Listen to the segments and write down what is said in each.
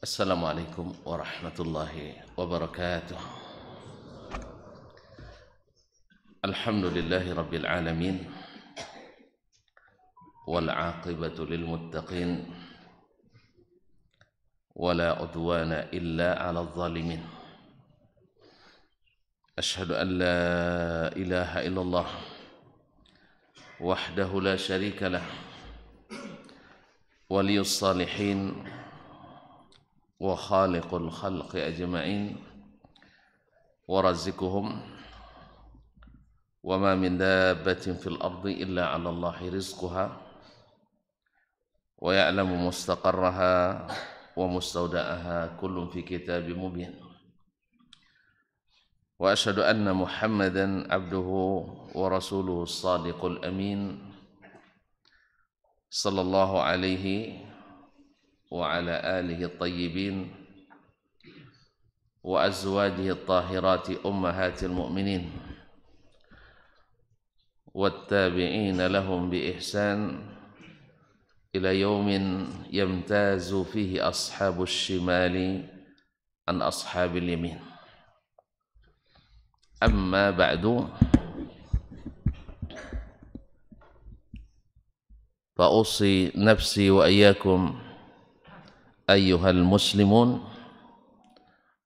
Assalamualaikum warahmatullahi wabarakatuh. Alhamdulillahi rabbil alamin wal aqibatu lil muttaqin wala udwana illa 'alal zalimin. Ashhadu an la ilaha illallah wahdahu la syarika lah waliyus salihin wa khaliqul khalqi ajma'in wa razikuhum wa ma min dabbatin fil ardi illa 'ala Allahi rizquha wa ya'lamu mustaqarraha wa mustawda'aha kullun fi kitabim mubin. Wa asyhadu anna Muhammadan 'abduhu wa rasuluhu as-sadiqul amin sallallahu alaihi wa ala alihi at-tayyibin wa azwajihi at-tahirati ummahatil mu'minin wattabi'ina lahum bi ihsan ila yaumin yamtazu fihi ashabus shimali an ashabil yamin. Amma ba'du, fa usi nafsi wa iyyakum ayyuhal muslimun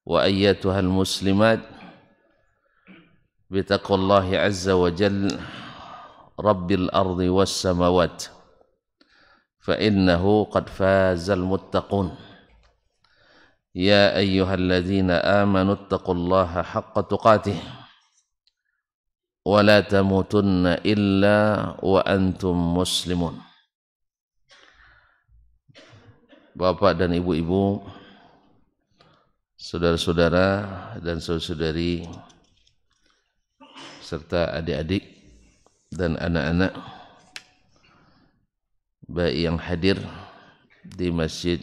wa ayyatuhal muslimat bitaqwallahi azza wa jalla rabbil ardi was samawat fa innahu qad fazal muttaqun. Ya ayyuhalladzina amanu taqullaha haqqa tuqatih wa la tamutunna illa wa antum muslimun. Bapak dan ibu-ibu, saudara-saudara dan saudari serta adik-adik dan anak-anak baik yang hadir di Masjid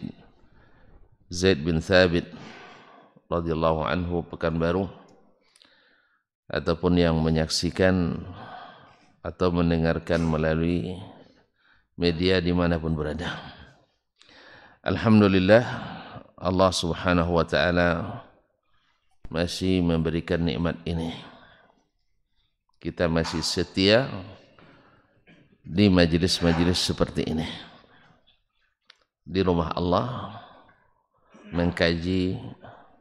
Zaid bin Thabit radhiyallahu anhu Pekanbaru ataupun yang menyaksikan atau mendengarkan melalui media dimanapun berada. Alhamdulillah, Allah subhanahu wa ta'ala masih memberikan nikmat ini. Kita masih setia di majelis-majelis seperti ini, di rumah Allah, mengkaji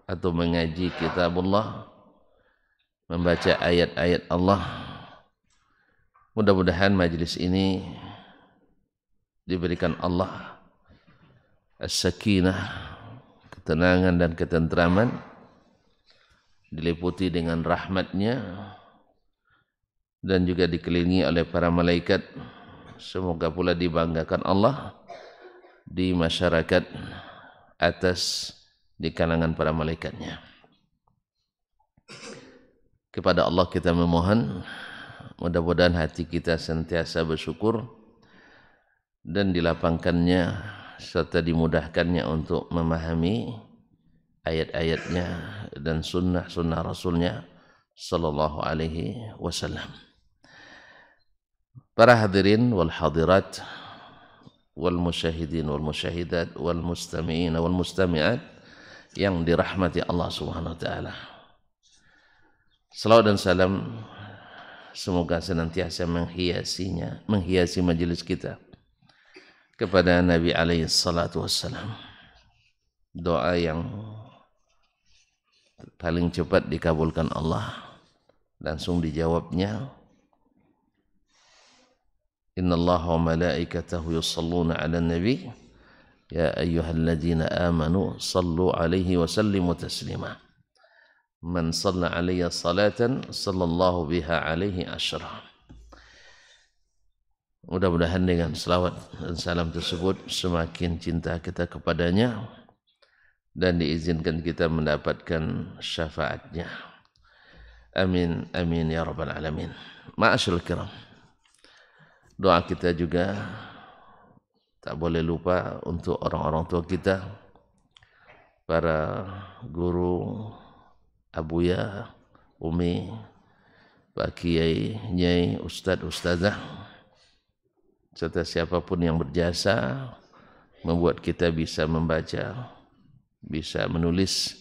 atau mengaji kitabullah, membaca ayat-ayat Allah. Mudah-mudahan majelis ini diberikan Allah as-sakinah, ketenangan dan ketentraman, diliputi dengan rahmatnya dan juga dikelilingi oleh para malaikat. Semoga pula dibanggakan Allah di masyarakat atas di kalangan para malaikatnya. Kepada Allah kita memohon, mudah-mudahan hati kita sentiasa bersyukur dan dilapangkannya serta dimudahkannya untuk memahami ayat-ayatnya dan sunnah-sunnah Rasulnya sallallahu alaihi wasallam. Para hadirin wal hadirat wal musyahidin wal musyahidat wal mustami'in wal mustami'at yang dirahmati Allah Subhanahu wa taala. Salawat dan salam semoga senantiasa menghiasi majelis kita kepada Nabi alaihi salatu wassalam. Doa yang paling cepat dikabulkan Allah, langsung dijawabnya. Innallaha wa malaikatahu yusalluna 'alan nabi ya ayyuhalladzina amanu sallu 'alaihi wa sallimu taslima. Man shalla 'alayya salatan sallallahu biha 'alaihi asyra. Mudah-mudahan dengan selawat dan salam tersebut semakin cinta kita kepadanya dan diizinkan kita mendapatkan syafaatnya. Amin, amin ya rabbal alamin. Ma'asyiral kiram, doa kita juga tak boleh lupa untuk orang-orang tua kita, para guru, abuya, umi, pak kiai, nyai, ustadz, ustazah, serta siapapun yang berjasa membuat kita bisa membaca bisa menulis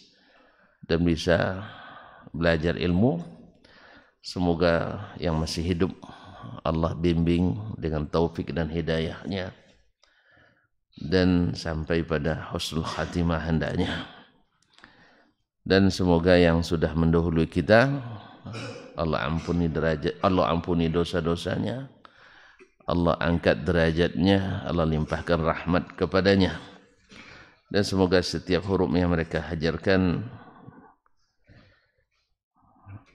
dan bisa belajar ilmu. Semoga yang masih hidup Allah bimbing dengan taufik dan hidayahnya dan sampai pada husnul khatimah hendaknya. Dan semoga yang sudah mendahului kita Allah ampuni derajat, Allah ampuni dosa-dosanya, Allah angkat derajatnya, Allah limpahkan rahmat kepadanya. Dan semoga setiap huruf yang mereka hajarkan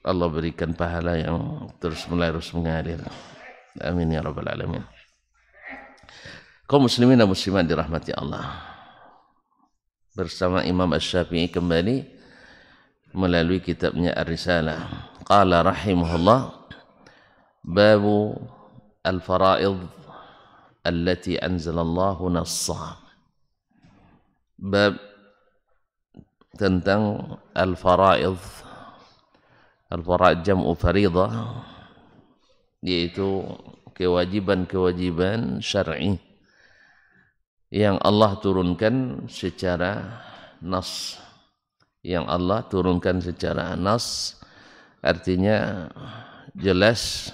Allah berikan pahala yang terus menerus mengalir. Amin ya rabbal alamin. Kaum muslimin dan muslimat dirahmati Allah. Bersama Imam Asy-Syafi'i kembali melalui kitabnya Ar-Risalah. Qala rahimahullah, babu al-fara'id allati anzalallahu nassah. Bab tentang al-fara'id. Al-fara'id jam'u faridah, yaitu kewajiban-kewajiban syar'i yang Allah turunkan secara nas. Yang Allah turunkan secara nas artinya jelas,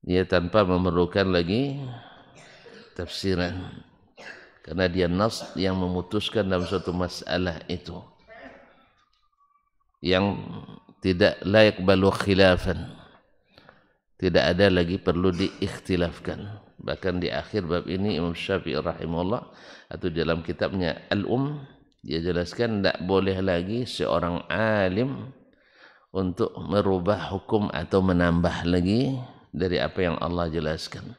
dia tanpa memerlukan lagi tafsiran, karena dia nas yang memutuskan dalam suatu masalah itu yang tidak layak balu khilafan, tidak ada lagi perlu diikhtilafkan. Bahkan di akhir bab ini Imam Syafi'i rahimahullah atau dalam kitabnya dia jelaskan tidak boleh lagi seorang alim untuk merubah hukum atau menambah lagi dari apa yang Allah jelaskan.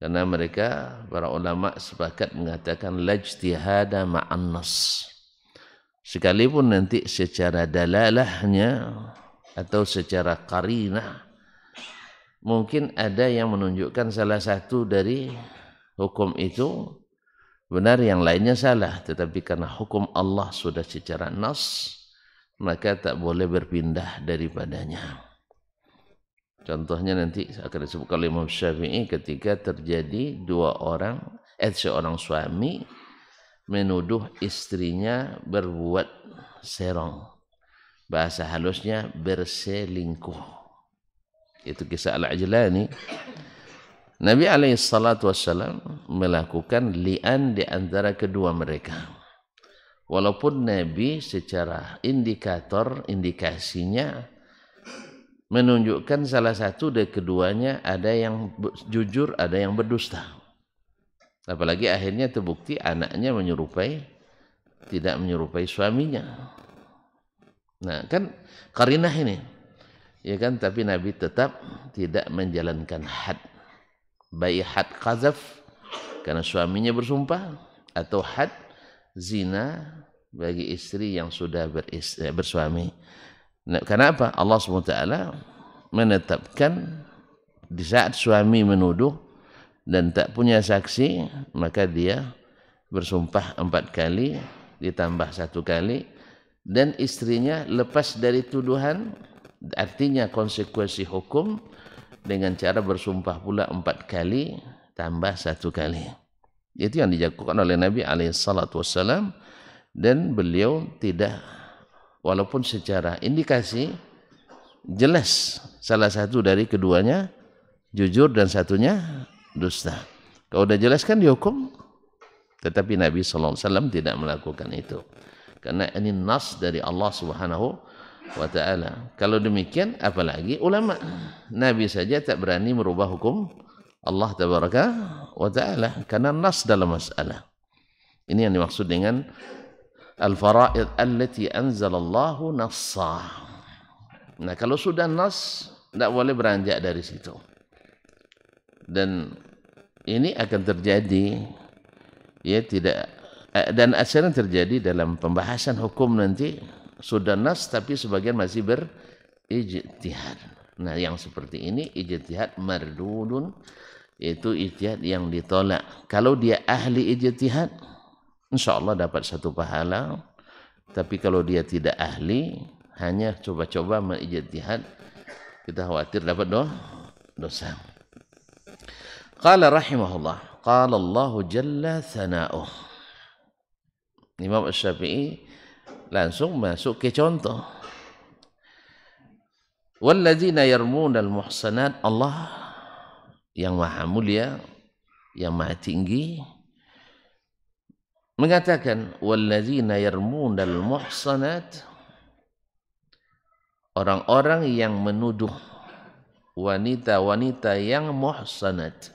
Karena mereka para ulama sepakat mengatakan lajtihada ma'an nas. Sekalipun nanti secara dalalahnya atau secara qarinah mungkin ada yang menunjukkan salah satu dari hukum itu benar, yang lainnya salah, tetapi karena hukum Allah sudah secara nas, maka tak boleh berpindah daripadanya. Contohnya nanti akan disebutkan oleh Imam Syafi'i ketika terjadi seorang suami menuduh istrinya berbuat serong, bahasa halusnya berselingkuh. Itu kisah Al-Ajlani. Nabi SAW melakukan li'an di antara kedua mereka. Walaupun Nabi secara indikasinya menunjukkan salah satu dari keduanya ada yang jujur, ada yang berdusta. Apalagi akhirnya terbukti anaknya tidak menyerupai suaminya. Nah, kan qarinah ini. Ya kan, tapi Nabi tetap tidak menjalankan had. Baik had qazaf karena suaminya bersumpah, atau had zina bagi istri yang sudah bersuami. Nah, karena apa? Allah SWT menetapkan di saat suami menuduh dan tak punya saksi, maka dia bersumpah 4 kali ditambah 1 kali, dan istrinya lepas dari tuduhan, artinya konsekuensi hukum dengan cara bersumpah pula 4 kali tambah 1 kali. Itu yang dilakukan oleh Nabi SAW, dan beliau tidak, walaupun secara indikasi jelas salah satu dari keduanya jujur dan satunya dusta. Kalau sudah jelaskan dihukum, tetapi Nabi SAW tidak melakukan itu, karena ini nas dari Allah Subhanahu wa ta'ala. Kalau demikian apalagi ulama. Nabi saja tak berani merubah hukum Allah tabaraka wa ta'ala karena nas dalam masalah. Ini yang dimaksud dengan al-fara'id allati anzalallahu nassah. Nah, kalau sudah nas tidak boleh beranjak dari situ. Dan ini akan terjadi, ya, tidak, dan asalnya terjadi dalam pembahasan hukum nanti. Sudah nas tapi sebagian masih berijtihad. Nah, yang seperti ini ijtihad mardudun, itu ijtihad yang ditolak. Kalau dia ahli ijtihad, insyaallah dapat 1 pahala. Tapi kalau dia tidak ahli, hanya coba-coba mengijtihad, kita khawatir dapat dosa. Qala rahimahullah, qala Allahu jalla thana'uh. Imam Syafi'i langsung masuk ke contoh. Walladzina yarmunal muhsanat, Allah yang maha mulia, yang maha tinggi mengatakan walladzina yarmunal muhsanat, orang-orang yang menuduh wanita-wanita yang muhsanat,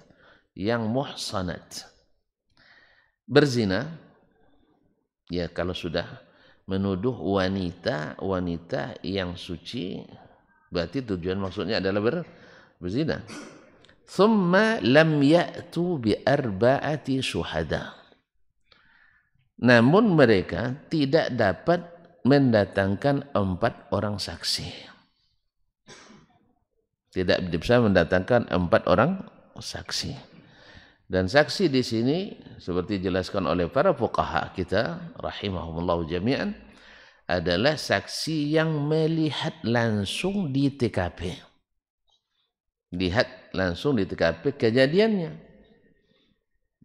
berzina. Ya, kalau sudah menuduh wanita yang suci, berarti tujuan maksudnya adalah berzina. Thumma lam ya'tu bi arba'ati syuhada. Namun mereka tidak dapat mendatangkan 4 orang saksi. Tidak bisa mendatangkan 4 orang saksi. Dan saksi di sini seperti dijelaskan oleh para fuqaha kita rahimahumullah jami'an adalah saksi yang melihat langsung di TKP. Lihat langsung di TKP kejadiannya.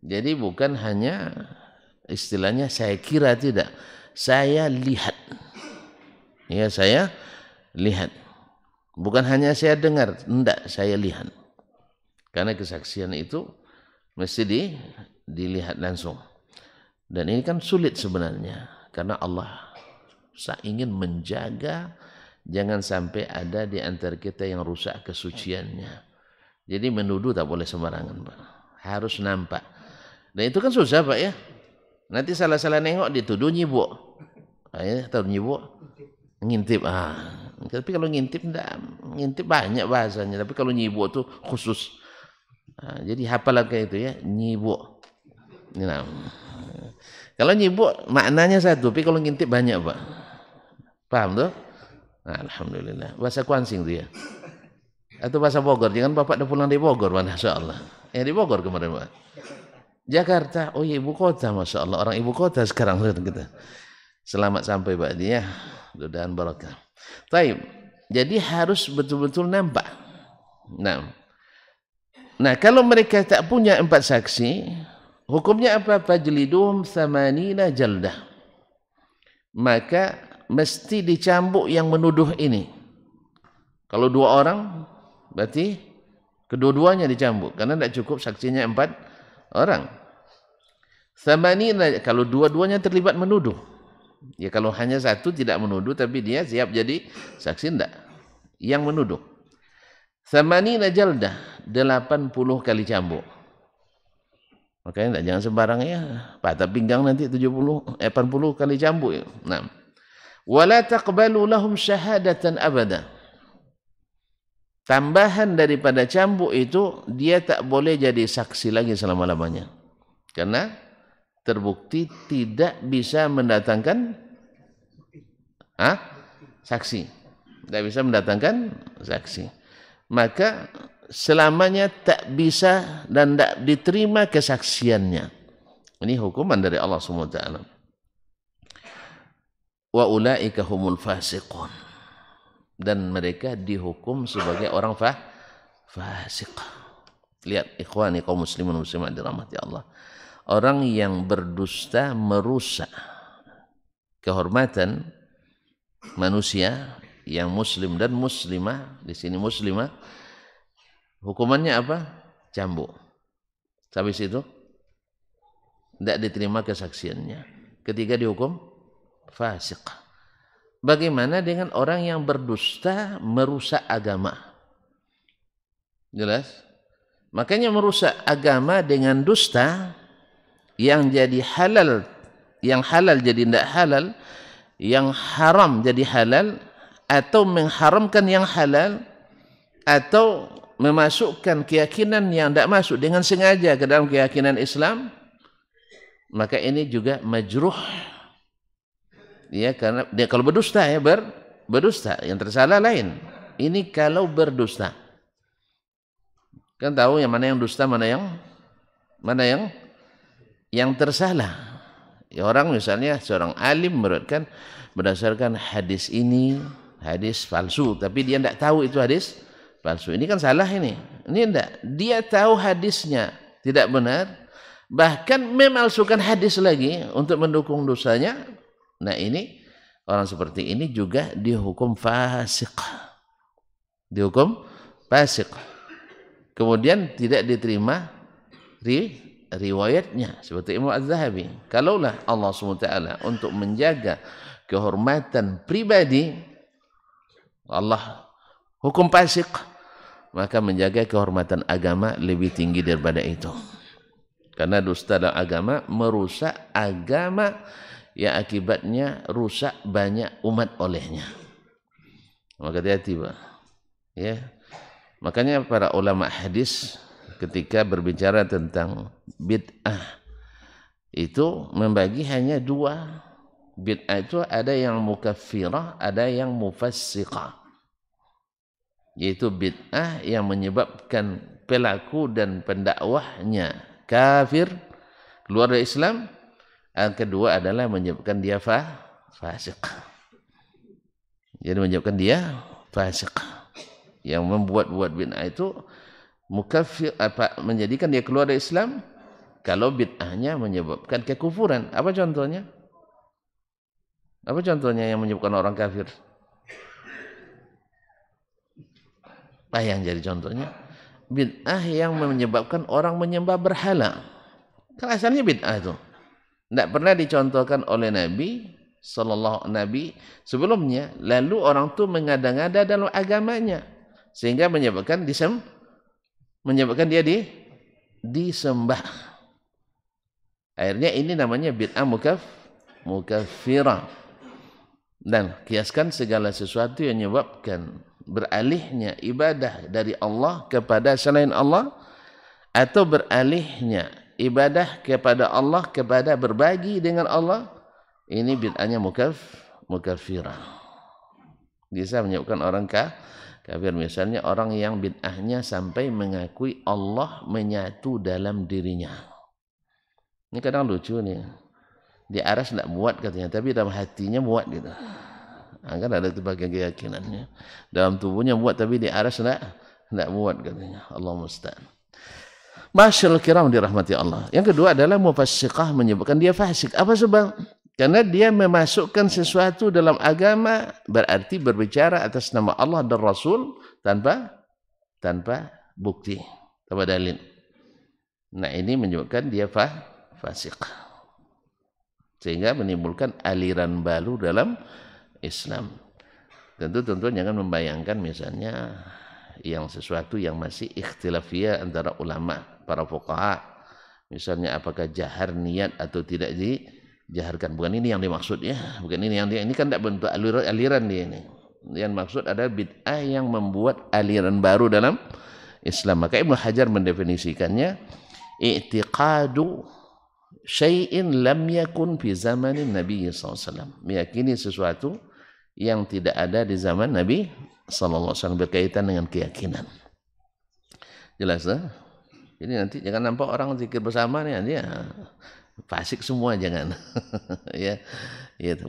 Jadi bukan hanya istilahnya saya kira, tidak. Saya lihat. Ya, saya lihat. Bukan hanya saya dengar, enggak, saya lihat. Karena kesaksian itu mesti dilihat langsung. Dan ini kan sulit sebenarnya, karena Allah ingin menjaga jangan sampai ada di antara kita yang rusak kesuciannya. Jadi menuduh tak boleh sembarangan, Pak. Harus nampak. Dan itu kan susah, Pak, ya. Nanti salah-salah nengok dituduh nyibuk. Tahu nyibuk? Ngintip. Tapi kalau ngintip enggak, ngintip banyak bahasanya, tapi kalau nyibuk tuh khusus. Jadi hafal kayak itu ya, nyibuk. Nah, kalau nyibuk maknanya satu, tapi kalau ngintip banyak, Pak. Paham tuh? Nah, alhamdulillah. Bahasa Kuansing tuh ya. Atau bahasa Bogor. Jangan Bapak udah pulang dari Bogor, Masya Allah. Di Bogor kemarin, Pak. Jakarta, oh iya, ibu kota, Masya Allah. Orang ibu kota sekarang kita. Selamat sampai, Pak, dia. Mudah-mudahan barakah. Taib. Jadi harus betul-betul nampak. Nah, kalau mereka tak punya 4 saksi, hukumnya apa? Fajliduhum 80 jaldah. Maka mesti dicambuk yang menuduh ini. Kalau 2 orang, berarti kedua-duanya dicambuk. Karena tidak cukup saksinya 4 orang. 80, kalau dua-duanya terlibat menuduh. Ya, kalau hanya satu tidak menuduh, tapi dia siap jadi saksi, tidak. Yang menuduh. 80 jaldah, 80 kali cambuk. Makanya jangan sembarang ya, patah pinggang nanti 80 kali cambuk. Nah, wala taqbalu lahum syahadatan abada. Tambahan daripada cambuk itu, dia tak boleh jadi saksi lagi selama-lamanya. Karena terbukti tidak bisa mendatangkan saksi. Tidak bisa mendatangkan saksi. Maka selamanya tak bisa dan tak diterima kesaksiannya. Ini hukuman dari Allah SWT. Wa ulaika humul fasiqun. Dan mereka dihukum sebagai orang fasik. Lihat ikhwani kaum muslimin muslimat dirahmati Allah. Orang yang berdusta merusak kehormatan manusia yang muslim dan muslimah, di sini muslimah, hukumannya apa? Cambuk. Habis itu tidak diterima kesaksiannya. Ketika dihukum fasik. Bagaimana dengan orang yang berdusta merusak agama? Jelas? Makanya merusak agama dengan dusta, yang jadi halal, yang halal jadi tidak halal, yang haram jadi halal, atau mengharamkan yang halal, atau memasukkan keyakinan yang tidak masuk dengan sengaja ke dalam keyakinan Islam, maka ini juga majruh. Ya, karena dia kalau berdusta ya berdusta, yang tersalah lain. Ini kalau berdusta. Kan tahu yang mana yang dusta, mana yang tersalah. Ya, orang misalnya seorang alim meruatkan berdasarkan hadis ini, hadis palsu, tapi dia tidak tahu itu hadis palsu. Ini kan salah ini. Ini tidak. Dia tahu hadisnya tidak benar, bahkan memalsukan hadis lagi untuk mendukung dosanya. Nah ini orang seperti ini juga dihukum fasik. Dihukum fasik. Kemudian tidak diterima riwayatnya seperti Imam Az-Zahabi. Kalaulah Allah SWT untuk menjaga kehormatan pribadi, Allah hukum fasik, maka menjaga kehormatan agama lebih tinggi daripada itu. Karena dusta dalam agama merusak agama yang akibatnya rusak banyak umat olehnya. Maka hati-hati, Pak. Ya. Makanya para ulama hadis ketika berbicara tentang bid'ah itu membagi hanya dua. Bid'ah itu ada yang mukaffirah, ada yang mufassiqah. Yaitu bid'ah yang menyebabkan pelaku dan pendakwahnya kafir, keluar dari Islam. Yang kedua adalah menyebabkan dia fasik. Jadi menyebabkan dia fasik. Yang membuat bid'ah itu mukaffir, menjadikan dia keluar dari Islam. Kalau bid'ahnya menyebabkan kekufuran. Apa contohnya? Apa contohnya yang menyebabkan orang kafir? Apa yang jadi contohnya? Bid'ah yang menyebabkan orang menyembah berhala. Kan asalnya bid'ah itu. Tidak pernah dicontohkan oleh Nabi Sallallahu Nabi sebelumnya. Lalu orang itu mengada-ngada dalam agamanya. Sehingga menyebabkan dia disembah. Akhirnya ini namanya bid'ah mukaffirah. Dan kiaskan segala sesuatu yang menyebabkan beralihnya ibadah dari Allah kepada selain Allah, atau beralihnya ibadah kepada Allah kepada berbagi dengan Allah, ini bid'ahnya mukaffirah. Bisa menyebabkan orang kafir. Misalnya orang yang bid'ahnya sampai mengakui Allah menyatu dalam dirinya. Ini kadang lucu nih. Di aras tidak muat katanya, tapi dalam hatinya muat gitu. Kan ada sebagian keyakinannya. Dalam tubuhnya muat, tapi di aras tidak muat katanya. Allah musta'an. Masyaallah kiram dirahmati Allah. Yang kedua adalah mufassiqah, menyebabkan dia fasik. Apa sebab? Karena dia memasukkan sesuatu dalam agama, berarti berbicara atas nama Allah dan Rasul tanpa bukti, tanpa dalil. Nah ini menyebabkan dia fasik. Sehingga menimbulkan aliran baru dalam Islam. Tentu jangan membayangkan misalnya yang sesuatu yang masih ikhtilafiyah antara ulama, para fuqaha. Misalnya apakah jahar niat atau tidak dijaharkan. Bukan ini yang dimaksud ya. Bukan ini kan tidak bentuk aliran dia ini. Yang maksud adalah bid'ah yang membuat aliran baru dalam Islam. Maka Ibnu Hajar mendefinisikannya i'tiqadu syai'in lam yakun fi zamanin Nabi SAW. Meyakini sesuatu yang tidak ada di zaman Nabi SAW berkaitan dengan keyakinan. Jelas tak? Jadi nanti jangan nampak orang zikir bersama nih, dia fasik semua, jangan. Ya,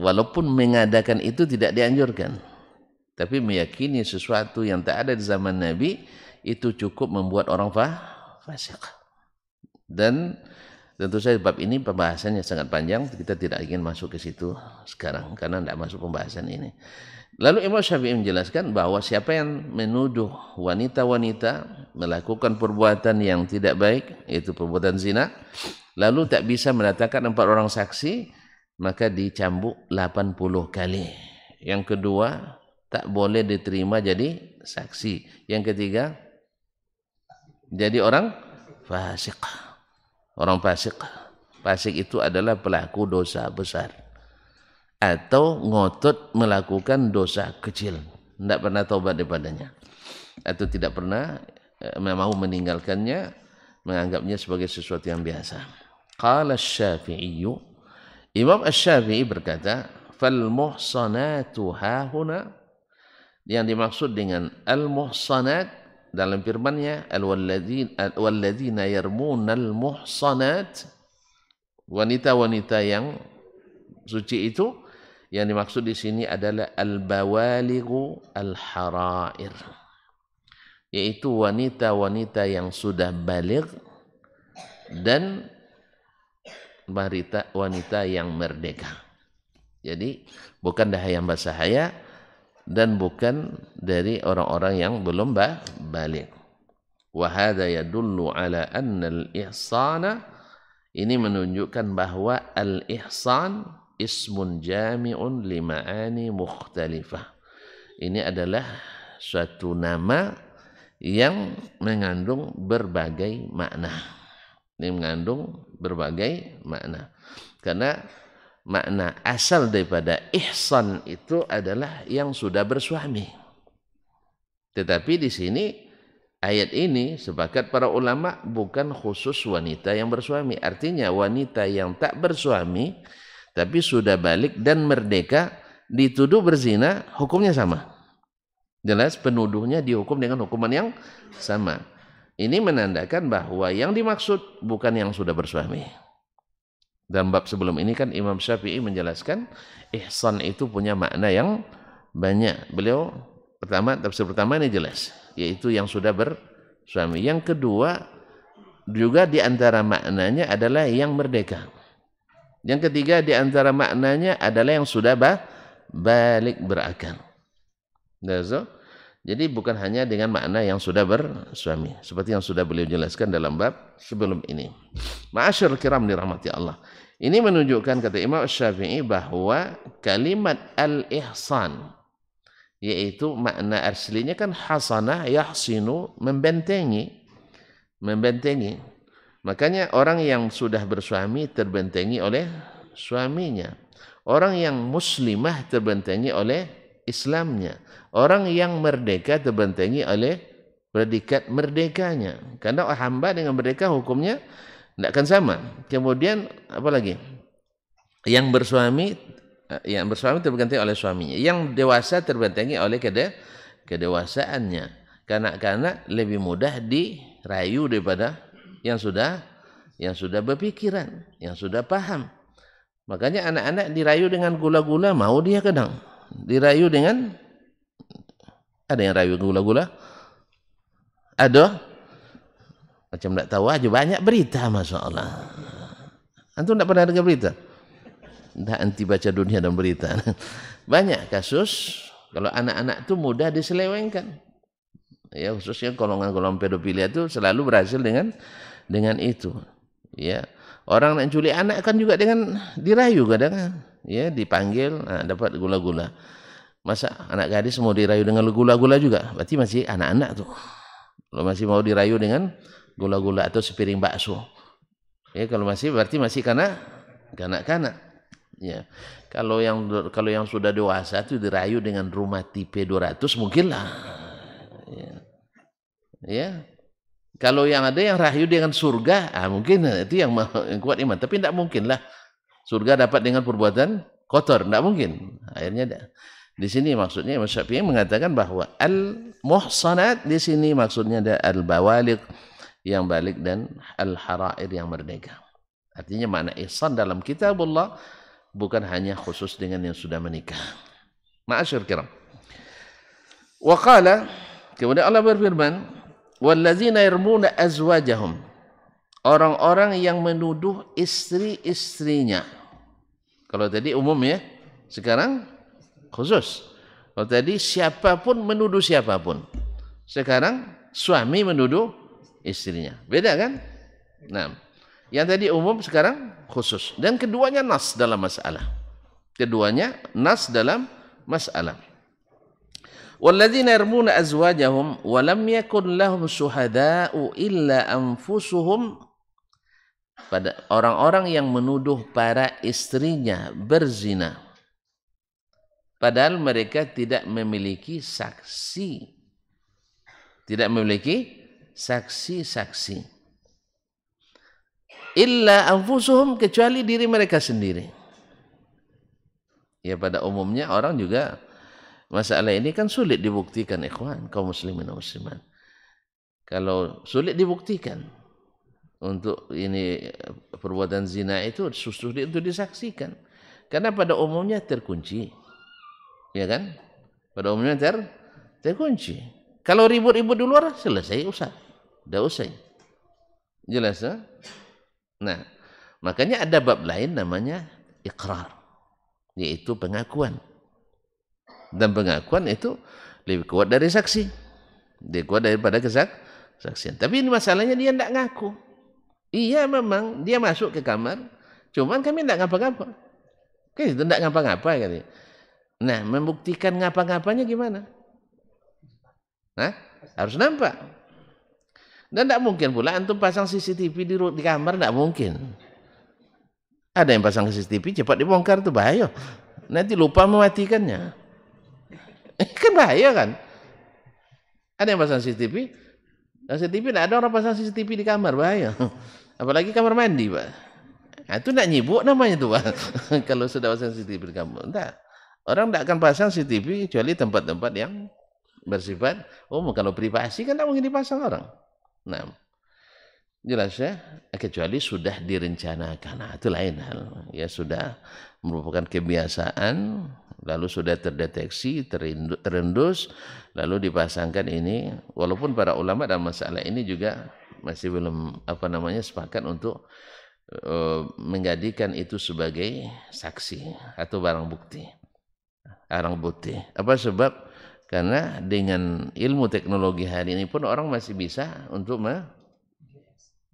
walaupun mengadakan itu tidak dianjurkan, tapi meyakini sesuatu yang tak ada di zaman Nabi itu cukup membuat orang fasik. Dan tentu saja bab ini pembahasannya sangat panjang, kita tidak ingin masuk ke situ sekarang karena tidak masuk pembahasan ini. Lalu Imam Syafi'i menjelaskan bahwa siapa yang menuduh wanita-wanita melakukan perbuatan yang tidak baik, yaitu perbuatan zina, lalu tak bisa mendatangkan 4 orang saksi, maka dicambuk 80 kali. Yang kedua, tak boleh diterima jadi saksi. Yang ketiga, jadi orang fasik. Orang fasik itu adalah pelaku dosa besar atau ngotot melakukan dosa kecil, tidak pernah taubat daripadanya, atau tidak pernah mau meninggalkannya, menganggapnya sebagai sesuatu yang biasa. Qala Asy-Syafi'i, Imam Asy-Syafi'i berkata, fal muhsanatu hahuna, yang dimaksud dengan al-muhsanat dalam firman-Nya walladzina yarmunal muhsanat, wanita-wanita yang suci itu, yang dimaksud di sini adalah al-bawalighu al-harair, yaitu wanita-wanita yang sudah baligh dan wanita yang merdeka. Jadi bukan dari hamba sahaya dan bukan dari orang-orang yang belum balik. Wa hadza yadullu ala anna al-ihsana, ini menunjukkan bahwa al-ihsan ismun jami'un li ma'ani mukhtalifah. Ini adalah suatu nama yang mengandung berbagai makna. Ini mengandung berbagai makna. Karena makna asal daripada ihsan itu adalah yang sudah bersuami. Tetapi di sini ayat ini sepakat para ulama bukan khusus wanita yang bersuami. Artinya wanita yang tak bersuami tapi sudah balik dan merdeka dituduh berzina, hukumnya sama. Jelas penuduhnya dihukum dengan hukuman yang sama. Ini menandakan bahwa yang dimaksud bukan yang sudah bersuami. Dalam bab sebelum ini kan Imam Syafi'i menjelaskan ihsan itu punya makna yang banyak. Beliau tafsir pertama ini jelas, yaitu yang sudah bersuami. Yang kedua juga di antara maknanya adalah yang merdeka. Yang ketiga di antara maknanya adalah yang sudah balik berakal. Jadi bukan hanya dengan makna yang sudah bersuami, seperti yang sudah beliau jelaskan dalam bab sebelum ini. Ma'asyarul kiram dirahmati Allah. Ini menunjukkan kata Imam Syafi'i bahwa kalimat al-ihsan, yaitu makna aslinya kan hasanah yahsinu, membentengi. Makanya orang yang sudah bersuami terbentengi oleh suaminya. Orang yang muslimah terbentengi oleh Islamnya. Orang yang merdeka terbentengi oleh predikat merdekanya. Karena hamba dengan merdeka hukumnya tidak akan sama. Kemudian apa lagi? Yang bersuami terbentengi oleh suaminya. Yang dewasa terbentengi oleh kedewasaannya. Kanak-kanak lebih mudah dirayu daripada yang sudah berpikiran, yang sudah paham. Makanya anak-anak dirayu dengan gula-gula, mau dia kadang. Dirayu dengan, ada yang rayu gula-gula? Ada? Macam tak tahu aja, banyak berita, Masya Allah. Antum tak pernah dengar berita? Tak anti baca dunia dan berita. Banyak kasus, kalau anak-anak itu mudah diselewengkan. Ya, khususnya golongan-golongan pedofilia itu selalu berhasil dengan itu. Ya, orang nak culik anak kan juga dengan dirayu kadang, ya, dipanggil, dapat gula-gula. Masa anak gadis mau dirayu dengan gula-gula juga? Berarti masih anak-anak tuh. Kalau masih mau dirayu dengan gula-gula atau sepiring bakso, ya, kalau masih berarti masih kanak-kanak. Ya, kalau yang sudah dewasa itu dirayu dengan rumah tipe 200 mungkin lah. Ya. Kalau yang ada yang rayu dengan surga, mungkin itu yang kuat iman. Tapi tidak mungkin lah surga dapat dengan perbuatan kotor, tidak mungkin. Akhirnya di sini maksudnya Imam Syafi'i mengatakan bahwa al-muhsanat di sini maksudnya ada al-bawaligh yang balik dan al-harair yang merdeka. Artinya makna ihsan dalam kitabullah bukan hanya khusus dengan yang sudah menikah. Ma'asyur kiram. Wa qala, kemudian Allah berfirman, wallazina yarmuna azwajahum, orang-orang yang menuduh istri-istrinya. Kalau tadi umum ya, sekarang khusus. Kalau tadi siapapun menuduh siapapun. Sekarang suami menuduh istrinya. Beda kan? Nah, yang tadi umum sekarang khusus. Dan keduanya nas dalam masalah. Keduanya nas dalam masalah. Walladzina yarmuna azwajahum wa lam yakun lahum syuhada'u illa anfusuhum, pada orang-orang yang menuduh para istrinya berzina padahal mereka tidak memiliki saksi. Tidak memiliki saksi-saksi. Illa anfusuhum, kecuali diri mereka sendiri. Ya, pada umumnya orang juga masalah ini kan sulit dibuktikan, ikhwan, kaum muslimin dan muslimat. Kalau sulit dibuktikan untuk ini perbuatan zina itu sulit untuk disaksikan. Karena pada umumnya terkunci. Ya kan? Pada umumnya terkunci. Kalau ribut-ribut di luar selesai, sudah usai. Jelas, ha? Nah, Makanya ada bab lain namanya iqrar, yaitu pengakuan. Dan pengakuan itu lebih kuat dari saksi. Dia kuat daripada kesaksian. Tapi ini masalahnya dia tidak ngaku. Iya memang dia masuk ke kamar, cuman kami tidak ngapa-ngapa. Kan itu tidak ngapa-ngapa kan. Nah, membuktikan ngapa-ngapanya gimana? Hah? Harus nampak. Dan tidak mungkin pula antum pasang CCTV di kamar, tidak mungkin. Ada yang pasang CCTV cepat dibongkar itu bahaya. Nanti lupa mematikannya. Kan bahaya kan? Ada yang pasang CCTV? CCTV tidak ada orang pasang CCTV di kamar, bahaya. Apalagi kamar mandi, Pak. Nah, itu tidak nyibuk namanya tuh, Pak. Kalau sudah pasang CCTV di kamar. Tidak. Orang tidak akan pasang CCTV kecuali tempat-tempat yang bersifat kalau privasi kan tidak mungkin dipasang orang. Nah, jelas ya, kecuali sudah direncanakan. Nah, itu lain hal. Ya sudah merupakan kebiasaan, lalu sudah terdeteksi, terendus, lalu dipasangkan ini. Walaupun para ulama dalam masalah ini juga masih belum sepakat untuk menjadikan itu sebagai saksi atau barang bukti. Apa sebab? Karena dengan ilmu teknologi hari ini pun orang masih bisa untuk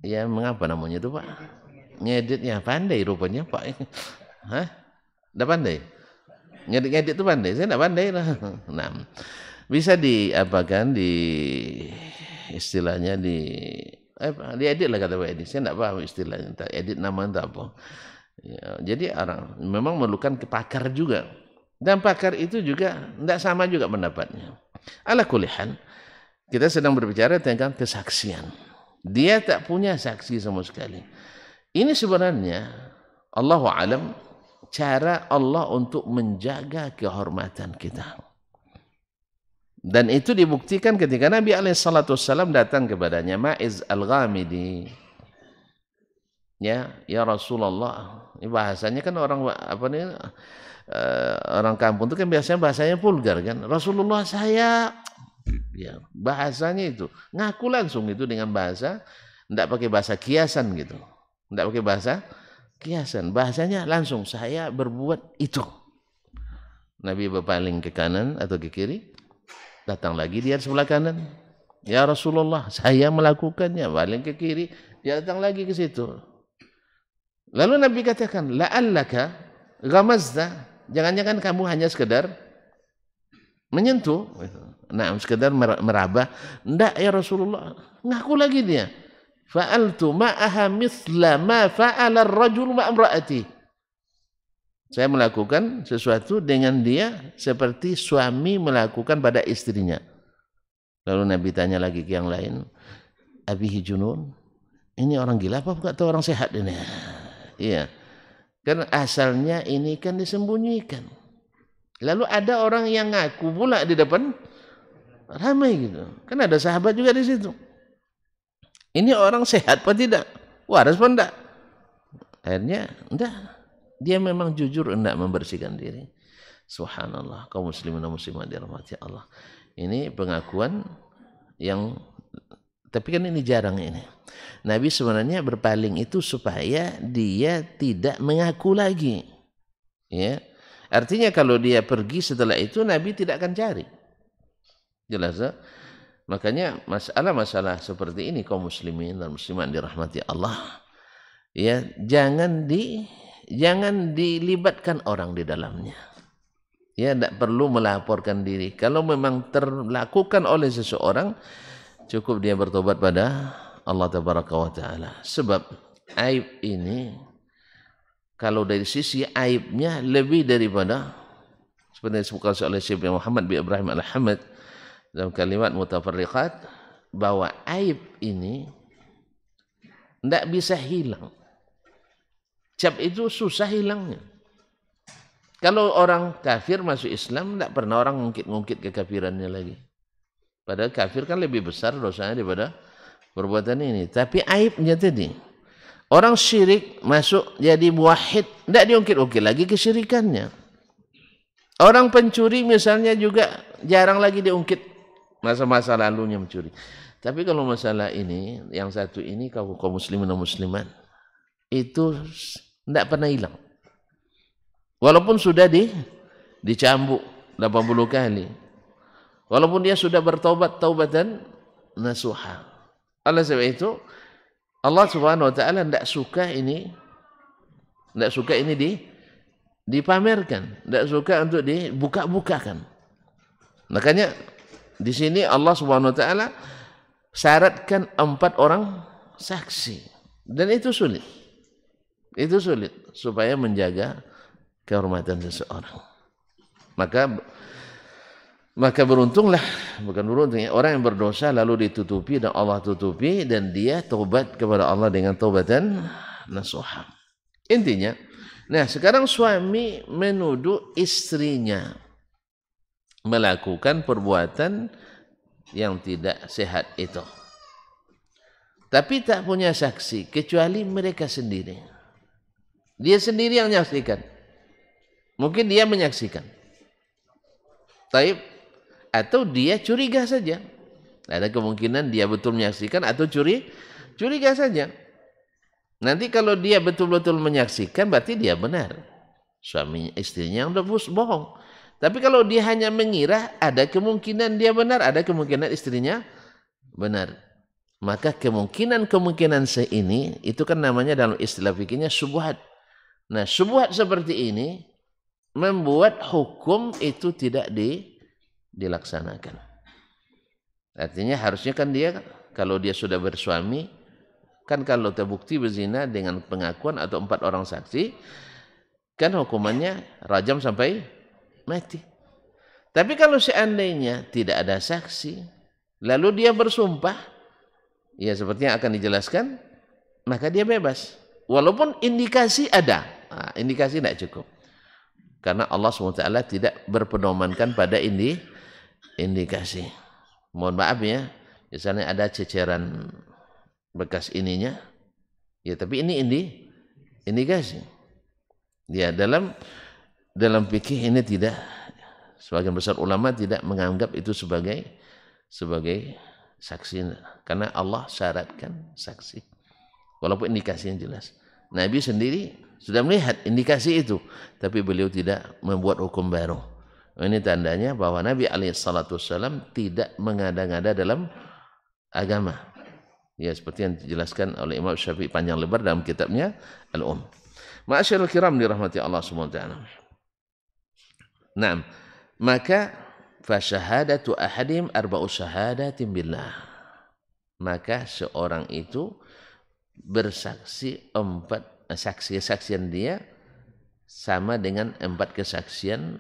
mengapa namanya itu, Pak? Ngeditnya pandai rupanya, Pak. Hah? Udah pandai? Ngedit itu pandai? Saya tidak pandai lah. Nah, bisa istilahnya diedit lah kata Pak Edi. Saya tidak paham istilahnya. Edit nama itu apa. Ya, jadi orang memang memerlukan pakar juga. Dan pakar itu juga tidak sama juga pendapatnya. Ala kulihan, kita sedang berbicara tentang kesaksian. Dia tak punya saksi sama sekali. Ini sebenarnya Allahu a'lam cara Allah untuk menjaga kehormatan kita. Dan itu dibuktikan ketika Nabi SAW datang kepadanya Ma'iz Al-Ghamidi. Ya Rasulullah. Ini bahasanya kan orang orang kampung itu kan biasanya bahasanya vulgar kan. Rasulullah saya, ya bahasanya itu ngaku langsung itu dengan bahasa, tidak pakai bahasa kiasan gitu, tidak pakai bahasa kiasan, bahasanya langsung saya berbuat itu. Nabi berpaling ke kanan atau ke kiri, datang lagi dia sebelah kanan, ya Rasulullah saya melakukannya, paling ke kiri, dia datang lagi ke situ. Lalu Nabi katakan, la'allaka ghamazta, jangan-jangan kamu hanya sekedar menyentuh, sekedar meraba. Enggak ya Rasulullah, ngaku lagi dia. Fa'altu ma'aha mithla ma fa'ala ar-rajul ma'amra'ati. Saya melakukan sesuatu dengan dia seperti suami melakukan pada istrinya. Lalu Nabi tanya lagi ke yang lain, abihi junun, ini orang gila apa bukan atau orang sehat ini? Iya. Kan asalnya ini kan disembunyikan. Lalu ada orang yang ngaku pula di depan ramai gitu. Kan ada sahabat juga di situ. Ini orang sehat apa tidak? Waras apa enggak? Akhirnya enggak. Dia memang jujur enggak membersihkan diri. Subhanallah, kaum muslimin dan muslimat dirahmati Allah. Ini pengakuan yang, tapi kan ini jarang ini. Nabi sebenarnya berpaling itu supaya dia tidak mengaku lagi. Ya. Artinya kalau dia pergi setelah itu Nabi tidak akan cari. Jelas ya? Makanya masalah seperti ini kaum muslimin dan muslimat dirahmati Allah. Ya, jangan dilibatkan orang di dalamnya. Ya, tidak perlu melaporkan diri. Kalau memang terlakukan oleh seseorang, cukup dia bertobat pada Allah Tabaraka wa Ta'ala. Sebab aib ini, kalau dari sisi aibnya lebih daripada seperti yang disebutkan oleh Syekh Muhammad bin Ibrahim Al-Hamad dalam kalimat Mutafarriqat, bahwa aib ini tidak bisa hilang. Cap itu susah hilangnya. Kalau orang kafir masuk Islam, tidak pernah orang ngungkit-ngungkit kekafirannya lagi. Padahal kafir kan lebih besar dosanya daripada perbuatan ini. Tapi aibnya tadi, orang syirik masuk jadi muwahhid, tidak diungkit-ungkit lagi kesyirikannya. Orang pencuri misalnya juga jarang lagi diungkit masa-masa lalunya mencuri. Tapi kalau masalah ini, yang satu ini kaum muslimin dan muslimat, itu tidak pernah hilang. Walaupun sudah dicambuk 80 kali. Walaupun dia sudah bertaubat taubatan nasuha. Oleh sebab itu Allah Subhanahu wa taala tidak suka ini dipamerkan, tidak suka untuk dibuka-bukakan. Makanya di sini Allah Subhanahu wa taala syaratkan 4 orang saksi, dan itu sulit. Itu sulit supaya menjaga kehormatan seseorang. Maka beruntunglah, bukan beruntung ya, orang yang berdosa lalu ditutupi dan Allah tutupi, dan dia taubat kepada Allah dengan taubatan nasuha. Intinya, nah sekarang suami menuduh istrinya melakukan perbuatan yang tidak sehat itu, tapi tak punya saksi kecuali mereka sendiri. Dia sendiri yang menyaksikan. Mungkin dia menyaksikan. Taib, atau dia curiga saja. Ada kemungkinan dia betul menyaksikan atau curiga saja. Nanti kalau dia betul-betul menyaksikan berarti dia benar. Suaminya, istrinya yang udah bohong. Tapi kalau dia hanya mengira, ada kemungkinan dia benar, ada kemungkinan istrinya benar. Maka kemungkinan seini itu kan namanya dalam istilah fikihnya syubhat. Nah, syubhat seperti ini membuat hukum itu tidak dilaksanakan. Artinya harusnya kan dia, kalau dia sudah bersuami, kan kalau terbukti berzina dengan pengakuan atau 4 orang saksi, kan hukumannya rajam sampai mati. Tapi kalau seandainya tidak ada saksi, lalu dia bersumpah, ya seperti yang akan dijelaskan, maka dia bebas. Walaupun indikasi ada, indikasi tidak cukup. Karena Allah SWT tidak berpedomankan pada indikasi. Mohon maaf ya, misalnya ada ceceran bekas ininya, ya tapi ini indikasi. Ya dalam fikih ini tidak, sebagian besar ulama tidak menganggap itu sebagai saksi, karena Allah syaratkan saksi. Walaupun indikasinya jelas. Nabi sendiri sudah melihat indikasi itu, tapi beliau tidak membuat hukum baru. Ini tandanya bahwa Nabi SAW tidak mengada-ngada dalam agama. Ya, seperti yang dijelaskan oleh Imam Syafi'i panjang lebar dalam kitabnya Al-Um. Ma'asyiral kiram dirahmati Allah SWT. Naam, maka fasyahadatu ahadim arba'u syahadatin billah. Maka seorang itu bersaksi 4 saksian dia sama dengan 4 kesaksian,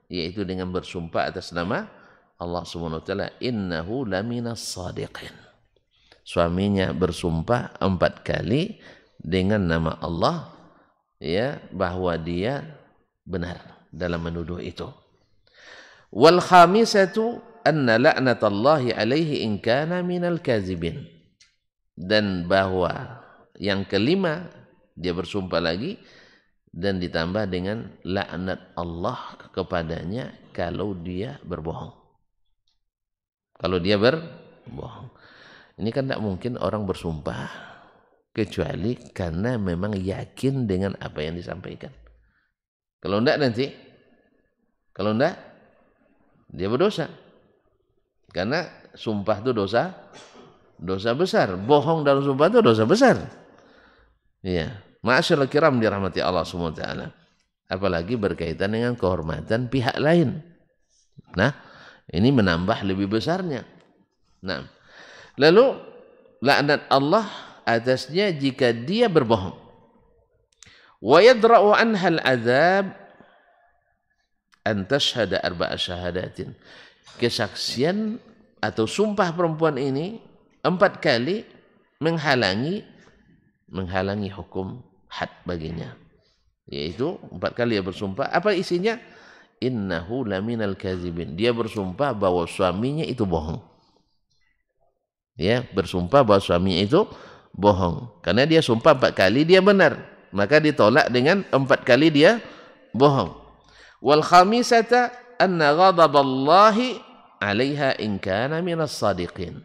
yaitu dengan bersumpah atas nama Allah Subhanahu wa taala, innahu laminas shadiqin. Suaminya bersumpah 4 kali dengan nama Allah, ya, bahwa dia benar dalam menuduh itu. Wal khamisatu anna la'natallahi alaihi in kana minal kazibin. Dan bahwa yang kelima, dia bersumpah lagi dan ditambah dengan laknat Allah kepadanya kalau dia berbohong. Kalau dia berbohong. Ini kan tidak mungkin orang bersumpah kecuali karena memang yakin dengan apa yang disampaikan. Kalau tidak nanti, kalau tidak, dia berdosa. Karena sumpah itu dosa besar. Bohong dalam sumpah itu dosa besar. Iya. Ma'asyiral kiram dirahmati Allah SWT. Apalagi berkaitan dengan kehormatan pihak lain. Nah, ini menambah lebih besarnya. Nah, lalu laknat Allah atasnya jika dia berbohong. Wa yadra'u anha al-'adzab an tashhada 4 syahadatin. Kesaksian atau sumpah perempuan ini 4 kali menghalangi hukum had baginya. Yaitu 4 kali dia bersumpah. Apa isinya? Innahu laminal kazibin. Dia bersumpah bahwa suaminya itu bohong. Ya, bersumpah bahwa suaminya itu bohong. Karena dia sumpah 4 kali dia benar, maka ditolak dengan 4 kali dia bohong. Wal khamisata anna ghadaballahi 'alaiha in kana minas shadiqin.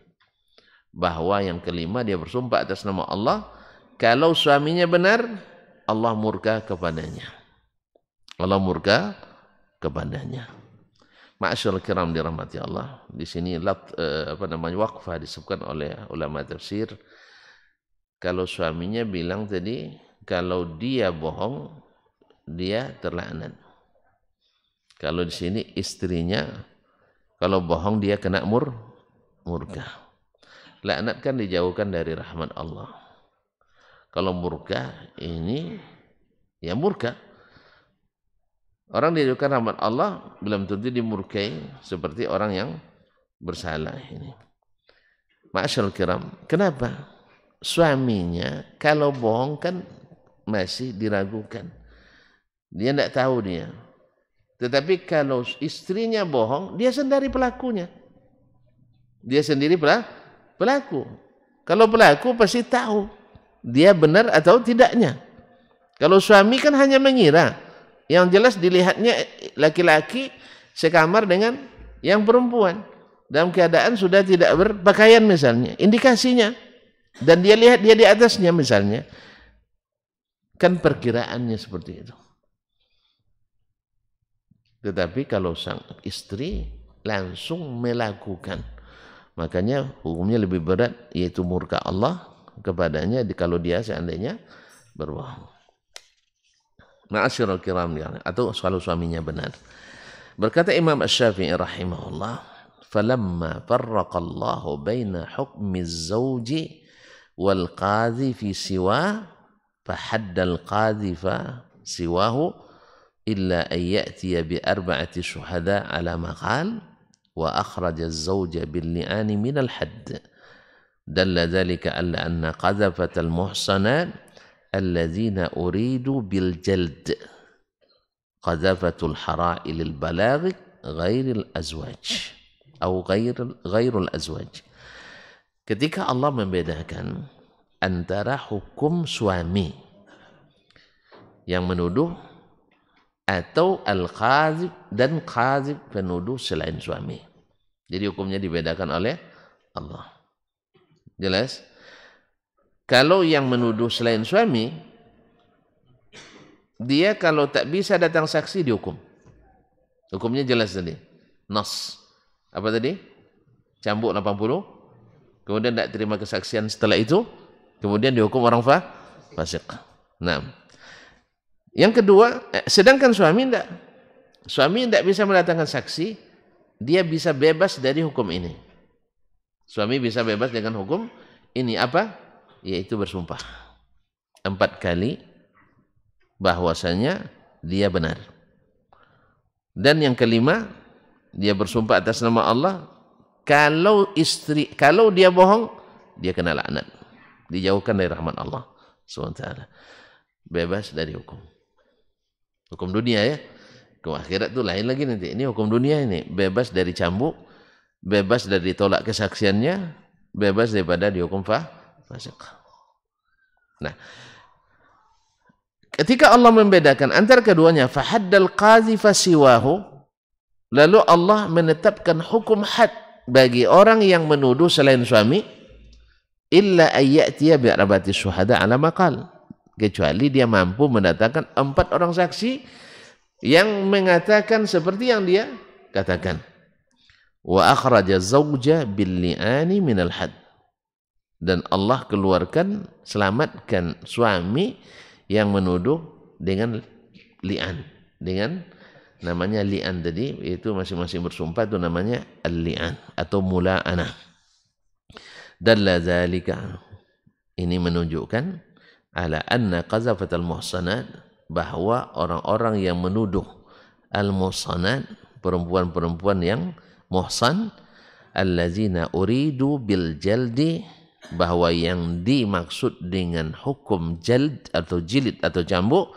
bahwa yang kelima dia bersumpah atas nama Allah, kalau suaminya benar, Allah murka kepadanya. Allah murka kepadanya. Ma'asyiral kiram dirahmati Allah. Di sini waqfah disebutkan oleh ulama tafsir. Kalau suaminya bilang tadi, kalau dia bohong, dia terlaknat. Kalau di sini istrinya, kalau bohong dia kena murka. Laknat kan dijauhkan dari rahmat Allah. Kalau murka ini, ya murka. Orang dijauhkan rahmat Allah, belum tentu dimurkai seperti orang yang bersalah ini. Ma'asyarul kiram, kenapa? Suaminya kalau bohong kan masih diragukan. Dia tidak tahu dia. Tetapi kalau istrinya bohong, dia sendiri pelakunya. Dia sendiri pelaku. Kalau pelaku pasti tahu dia benar atau tidaknya. Kalau suami kan hanya mengira. Yang jelas dilihatnya laki-laki sekamar dengan yang perempuan. Dalam keadaan sudah tidak berpakaian misalnya. Indikasinya. Dan dia lihat dia di atasnya misalnya. Kan perkiraannya seperti itu. Tetapi kalau sang istri langsung melakukan, makanya hukumnya lebih berat, yaitu murka Allah kepadanya kalau dia seandainya berbohong. Ma'asyiral kiram, atau kalau suaminya benar. Berkata Imam Asy-Syafi'i rahimahullah, falamma farraqa Allah baina hukmi az-zawji wal qadhifi siwa fahadda al-qadhifa siwahu illa an ya'tiya bi arba'ati syuhada ala ma qala wa akhraja az-zawja bil li'ani min al-hadd. Dalla dhalika alla anna qadhafatal muhsanat alladzina uridu bil jald qadhafatul hara'ilil balagh ghairil azwaj atau ghairul azwaj. Ketika Allah membedakan antara hukum suami yang menuduh atau al-qadhib dan qadhib penuduh selain suami. Jadi hukumnya dibedakan oleh Allah. Jelas? Kalau yang menuduh selain suami, dia kalau tak bisa datang saksi dihukum. Hukumnya jelas tadi. Nas. Apa tadi? Cambuk 80. Kemudian tak terima kesaksian setelah itu. Kemudian dihukum orang fasik. Nah. Yang kedua, sedangkan suami tidak. Suami tidak bisa mendatangkan saksi. Dia bisa bebas dari hukum ini. Suami bisa bebas dengan hukum ini apa? Yaitu bersumpah 4 kali bahwasanya dia benar. Dan yang kelima, dia bersumpah atas nama Allah, kalau dia bohong, dia kena laknat, dijauhkan dari rahmat Allah SWT. Bebas dari hukum dunia ya. Hukum akhirat itu lain lagi nanti. Ini hukum dunia ini, bebas dari cambuk, bebas dari tolak kesaksiannya, bebas daripada dihukum fasik. Nah, ketika Allah membedakan antara keduanya, fahaddal qadhifa siwahu, lalu Allah menetapkan hukum had bagi orang yang menuduh selain suami, illa ayyatiya bi arba'ati syuhada ala maqal, kecuali dia mampu mendatangkan 4 orang saksi yang mengatakan seperti yang dia katakan. Wa akhraja zawja bil li'ani minal had, dan Allah keluarkan, selamatkan suami yang menuduh dengan li'an, dengan namanya li'an tadi, yaitu masing-masing bersumpah, itu namanya al-li'an atau mula'anah. Dalla dzalika, ini menunjukkan ala anna qazafatal muhsanat, bahwa orang-orang yang menuduh al-muhsanat, perempuan-perempuan yang muhsan, allazina uridu bil jaldi, bahwa yang dimaksud dengan hukum jald atau jilid atau cambuk,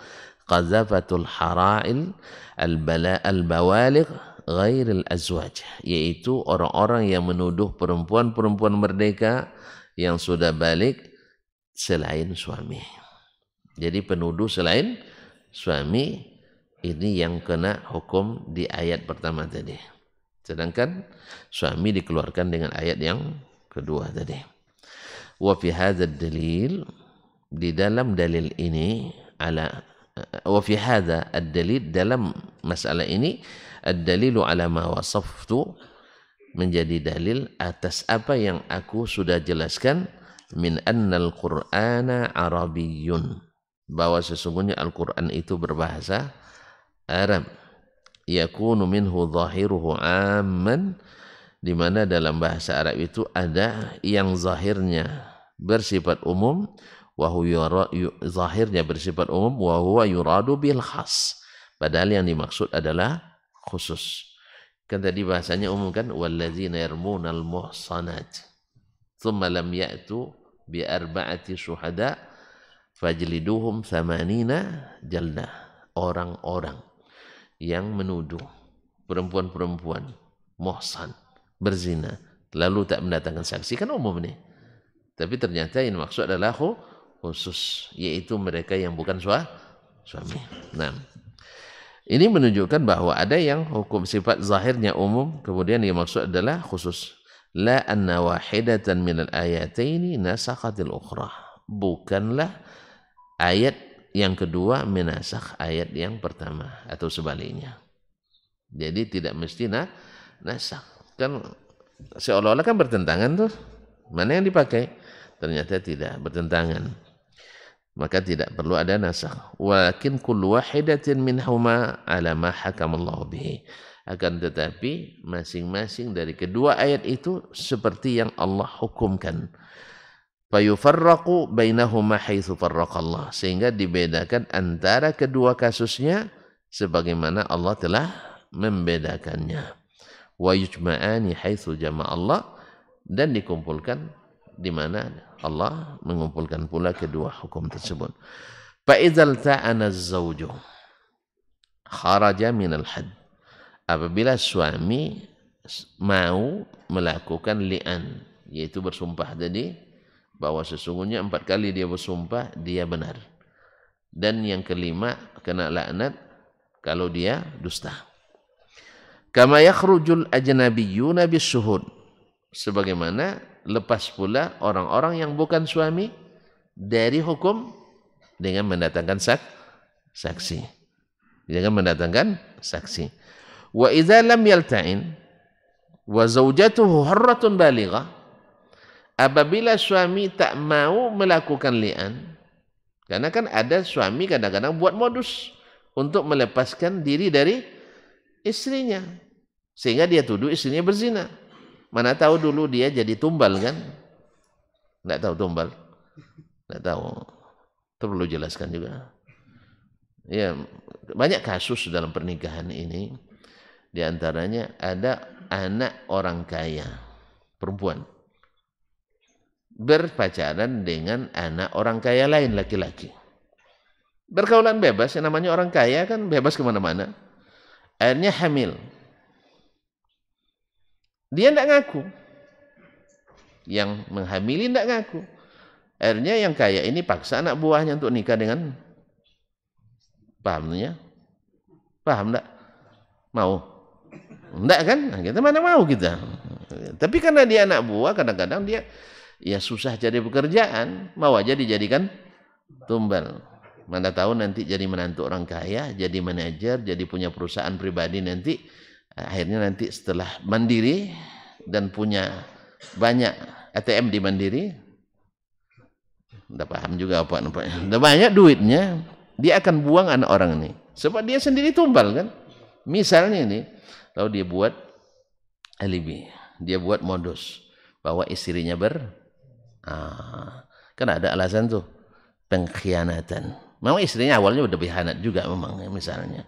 qazafatul hara'il al-bawaligh ghairil azwaj, yaitu orang-orang yang menuduh perempuan-perempuan merdeka yang sudah balik selain suami. Jadi penuduh selain suami ini yang kena hukum di ayat pertama tadi. Sedangkan suami dikeluarkan dengan ayat yang kedua tadi. Wa fi hadzal dalil, di dalam dalil ini, wa fi hadza ad-dalil, dalam masalah ini, ad-dalilu ala ma wasaftu, menjadi dalil atas apa yang aku sudah jelaskan, min annal qur'ana arabiyyun, bahwa sesungguhnya Al-Qur'an itu berbahasa Arab, yakunu minhu zahiruhu amman, di mana dalam bahasa Arab itu ada yang zahirnya bersifat umum, zahirnya bersifat umum, wa huwa yuradu bil khas, padahal yang dimaksud adalah khusus. Kan tadi bahasanya umum kan, walladzina yarmunal muhsanat thumma lam ya'tu bi arba'ati syuhada fajliduhum 80 jaldah. Orang-orang yang menuduh perempuan-perempuan muhsan, berzina, lalu tak mendatangkan saksi, kan umum nih. Tapi ternyata yang maksud adalah khusus, yaitu mereka yang bukan suami. Nah, ini menunjukkan bahwa ada yang hukum sifat zahirnya umum, kemudian yang maksud adalah khusus. La anna wahidatan minal ayataini nasakhatil ukhra. Bukanlah ayat yang kedua menasakh ayat yang pertama atau sebaliknya. Jadi tidak mesti nasakh. Kan seolah-olah kan bertentangan tuh. Mana yang dipakai? Ternyata tidak bertentangan. Maka tidak perlu ada nasakh. Walakin kullu wahidatin minhuma ala ma hakamallahu bihi. Akan tetapi masing-masing dari kedua ayat itu seperti yang Allah hukumkan. Fayufarraqu bainahuma haitsu farraqallah, sehingga dibedakan antara kedua kasusnya sebagaimana Allah telah membedakannya. Wa yujma'ani haitsu jama'allah, dan dikumpulkan di mana Allah mengumpulkan pula kedua hukum tersebut. Fa idzal ta'ana az-zawju kharaja minal hadd, apabila suami mau melakukan li'an, yaitu bersumpah tadi bahwa sesungguhnya 4 kali dia bersumpah dia benar, dan yang kelima kena laknat kalau dia dusta. Kama yakhrujul ajnabiyyuna bisyuhud, sebagaimana lepas pula orang-orang yang bukan suami dari hukum dengan mendatangkan saksi. Dengan mendatangkan saksi. Wa idza lam yalta'in wa zawjatuhu harratun balighah, apabila suami tak mau melakukan li'an, karena kan ada suami kadang-kadang buat modus untuk melepaskan diri dari istrinya, sehingga dia tuduh istrinya berzina. Mana tahu dulu dia jadi tumbal kan? Tidak tahu tumbal? Tidak tahu. Itu perlu jelaskan juga. Ya, banyak kasus dalam pernikahan ini. Di antaranya ada anak orang kaya, perempuan, berpacaran dengan anak orang kaya lain, laki-laki. Berkaulan bebas, yang namanya orang kaya kan bebas kemana-mana. Akhirnya hamil. Dia tidak ngaku. Yang menghamili tidak ngaku. Akhirnya yang kaya ini paksa anak buahnya untuk nikah dengan, pahamnya? Paham tidak? Mau? Tidak kan? Kita mana mau kita. Tapi karena dia anak buah, kadang-kadang dia ya susah cari pekerjaan, mau aja dijadikan tumbal. Mana tahu nanti jadi menantu orang kaya, jadi manajer, jadi punya perusahaan pribadi nanti. Akhirnya nanti setelah mandiri dan punya banyak ATM di Mandiri, tidak paham juga apa nampaknya, udah banyak duitnya, dia akan buang anak orang ini sebab dia sendiri tumbal kan. Misalnya ini, lalu dia buat alibi, dia buat modus bahwa istrinya kan ada alasan tuh, pengkhianatan. Memang istrinya awalnya udah berkhianat juga memang, misalnya.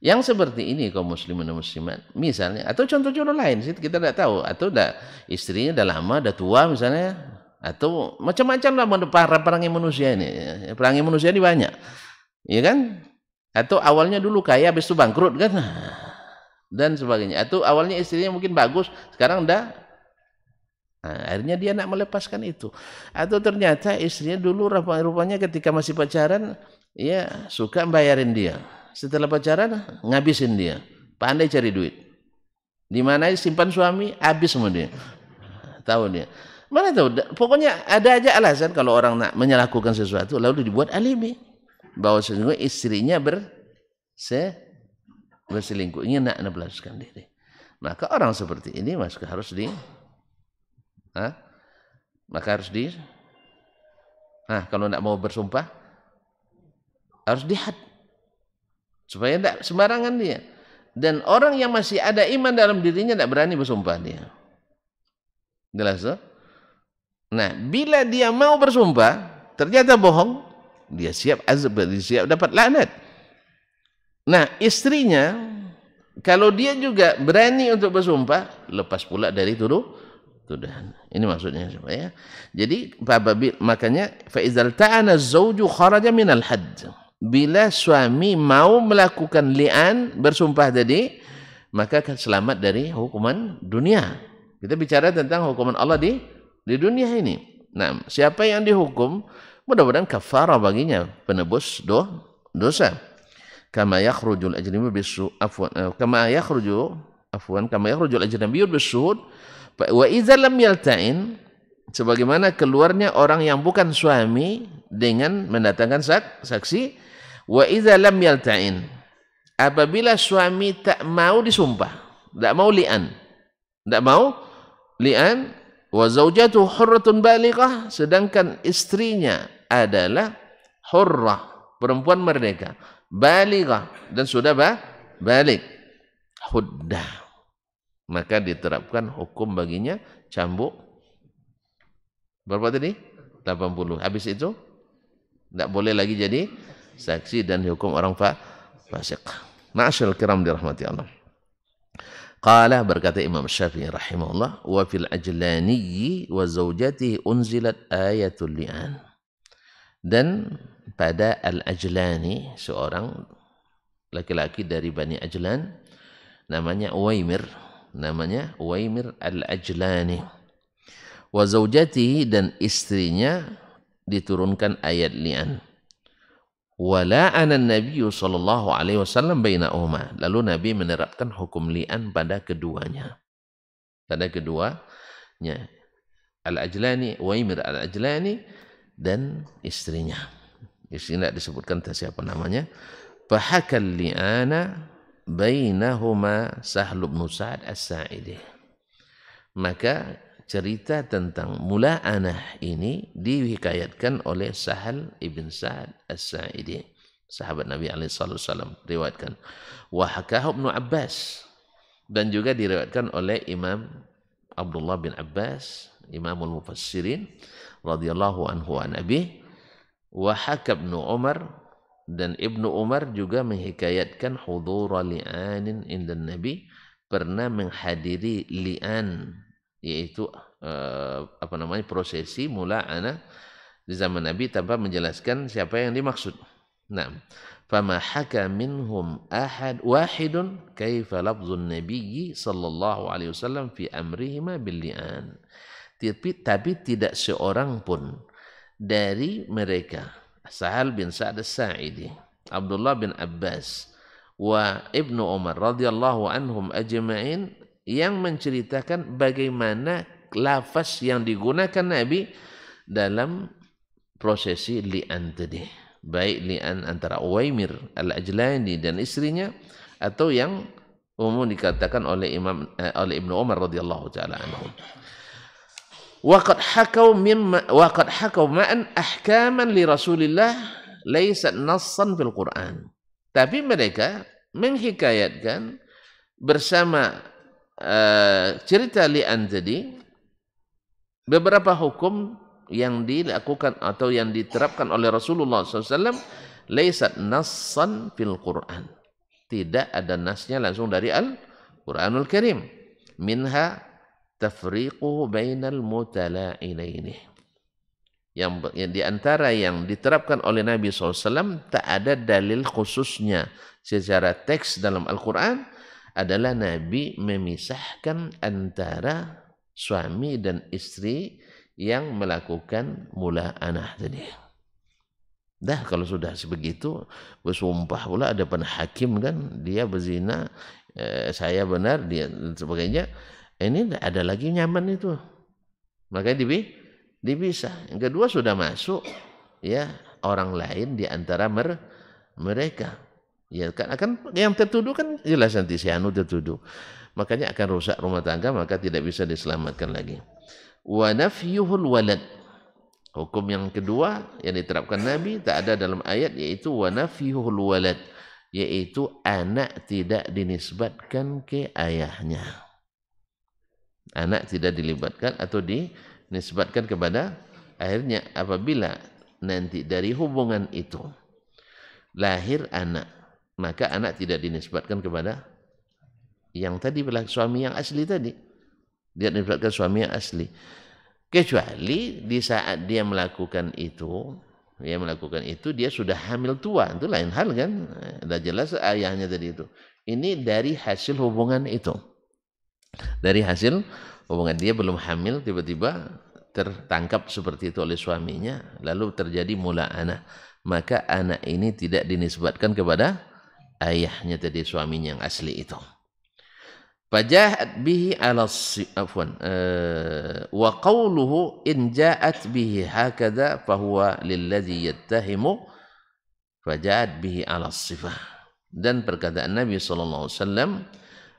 Yang seperti ini kaum muslimin dan muslimat, misalnya, atau contoh-contoh lain sih kita tidak tahu, atau istrinya udah lama, udah tua misalnya, atau macam-macam lah perangi manusia ini. Perangi manusia ini banyak, ya kan? Atau awalnya dulu kaya, habis itu bangkrut kan, dan sebagainya. Atau awalnya istrinya mungkin bagus, sekarang udah, akhirnya dia nak melepaskan itu. Atau ternyata istrinya dulu rupanya ketika masih pacaran, ya suka bayarin dia. Setelah pacaran ngabisin dia, pandai cari duit. Di mana simpan suami, habis semua dia. Tahu dia. Mana tahu, pokoknya ada aja alasan kalau orang nak menyalahgunakan sesuatu lalu dibuat alibi bahwa sesungguhnya istrinya berselingkuh, ingin nak belaskan diri. Maka orang seperti ini maka harus kalau tidak mau bersumpah harus dihad supaya tidak sembarangan dia. Dan orang yang masih ada iman dalam dirinya tidak berani bersumpah dia. Jelas tuh? Nah, bila dia mau bersumpah, ternyata bohong, dia siap azab, dia siap dapat laknat. Nah, istrinya, kalau dia juga berani untuk bersumpah, lepas pula dari tuduhan. Ini maksudnya supaya. Jadi, makanya, فَإِذَا الْتَعَنَ الزَّوْجُ خَرَجَ مِنَ الْحَدِّ. Bila suami mau melakukan li'an, bersumpah tadi, maka akan selamat dari hukuman dunia. Kita bicara tentang hukuman Allah di dunia ini. Nah, siapa yang dihukum, mudah-mudahan kafarah baginya, penebus dosa. Kama yakhrujul ajnabiyyul bis-suhud wa idza lam yalta'in, sebagaimana keluarnya orang yang bukan suami dengan mendatangkan saksi. Wa idza lam yalta'in, apabila suami tak mau disumpah, tak mau li'an, wa zaujatu hurratun balighah, sedangkan istrinya adalah hurrah, perempuan merdeka, balighah, dan sudah balik, huddah, maka diterapkan hukum baginya cambuk berapa tadi? 80. Habis itu tidak boleh lagi jadi saksi dan dihukum orang fasik. Ma'asyal kiram dirahmati Allah. Qala, berkata Imam Syafi'i rahimahullah, wa fil ajlani wa zawjatihi unzilat ayatul li'an. Dan pada al-ajlani, seorang laki-laki dari Bani Ajlan, namanya Uwaimir al-Ajlani. Wa zawjatihi, dan istrinya diturunkan ayat li'an. Wala'ana Nabi sallallahu alaihi wasallam bainahuma, lalu Nabi menerapkan hukum li'an pada keduanya. Al-Ajlani, Uwaimir al-Ajlani, dan istrinya. Istrinya tidak disebutkan siapa namanya. Fahakal li'ana bainahuma Sahl bin Sa'ad as-Sa'idi. Maka cerita tentang mula'anah ini dihikayatkan oleh Sahal ibn Sa'ad as-Sa'idi, sahabat Nabi SAW, riwayatkan. Wa hakahu Ibnu Abbas, dan juga diriwayatkan oleh Imam Abdullah bin Abbas, Imamul Mufassirin radhiyallahu anhu an Abi. Wa haka Ibnu Umar, dan Ibnu Umar juga menghikayatkan hudura li'anin indan Nabi, pernah menghadiri li'an, yaitu prosesi mula'anah di zaman Nabi, tanpa menjelaskan siapa yang dimaksud. Nah, fama haka minhum wahidun kaifa lafzun nabiyyi sallallahu alaihi wasallam fi amrihima bil li'an. Tapi tidak seorang pun dari mereka, Sahal bin Sa'ad as-Sa'idi, Abdullah bin Abbas, wa Ibnu Umar radhiyallahu anhum ajma'in, yang menceritakan bagaimana lafaz yang digunakan Nabi dalam prosesi li'an tadi, baik li'an antara Uwaimir al-Ajlani dan istrinya, atau yang umum dikatakan oleh Ibnu Umar radhiyallahu taala anhu. Waqad hakaw ma'an ahkaman li Rasulillah laysat nassan fil Quran. Tapi mereka menghikayatkan bersama cerita li'an tadi beberapa hukum yang dilakukan atau yang diterapkan oleh Rasulullah SAW, laysat nassan fil Quran, tidak ada nasnya langsung dari Al-Quranul Karim. Minha tafriquhu bainal mutala'inaini, yang di antara yang diterapkan oleh Nabi SAW, tak ada dalil khususnya secara teks dalam Al-Quran, adalah Nabi memisahkan antara suami dan istri yang melakukan mula'anah tadi. Dah, kalau sudah sebegitu, bersumpah pula ada hakim kan, dia berzina, saya benar, dia dan sebagainya. Ini ada lagi nyaman itu. Makanya dipisah. Yang kedua sudah masuk ya orang lain di antara mereka. Ya kan akan yang tertuduh kan jelas nanti si anu tertuduh. Makanya akan rusak rumah tangga, maka tidak bisa diselamatkan lagi. Wa nafyuhul walad. Hukum yang kedua yang diterapkan Nabi tak ada dalam ayat, yaitu wa nafyuhul walad, yaitu anak tidak dinisbatkan ke ayahnya. Anak tidak dilibatkan atau dinisbatkan kepada akhirnya apabila nanti dari hubungan itu lahir anak, maka anak tidak dinisbatkan kepada yang tadi suami yang asli tadi. Dia dinisbatkan suami yang asli. Kecuali di saat dia melakukan itu dia sudah hamil tua, itu lain hal kan. Sudah jelas ayahnya tadi itu. Ini dari hasil hubungan itu. Dari hasil hubungan dia belum hamil, tiba-tiba tertangkap seperti itu oleh suaminya, lalu terjadi mula anak. Maka anak ini tidak dinisbatkan kepada ayahnya tadi, suaminya yang asli itu. Fajaat bihi ala afwan wa qawluhu in ja'at bihi hakadha fahuwa lilladhi yattahimu fajaat bihi ala sifah. Dan perkataan Nabi SAW,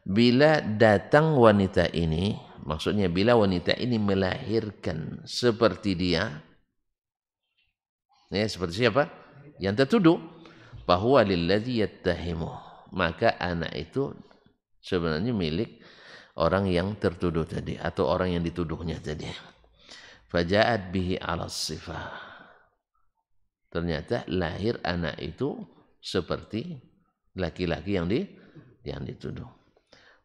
bila datang wanita ini, maksudnya bila wanita ini melahirkan seperti dia, ya, seperti siapa? Yang tertuduh, fahuwa lilladhi yattahimu, maka anak itu sebenarnya milik orang yang tertuduh tadi atau orang yang dituduhnya tadi. Fajaat bihi ala sifah. Ternyata lahir anak itu seperti laki-laki yang dituduh.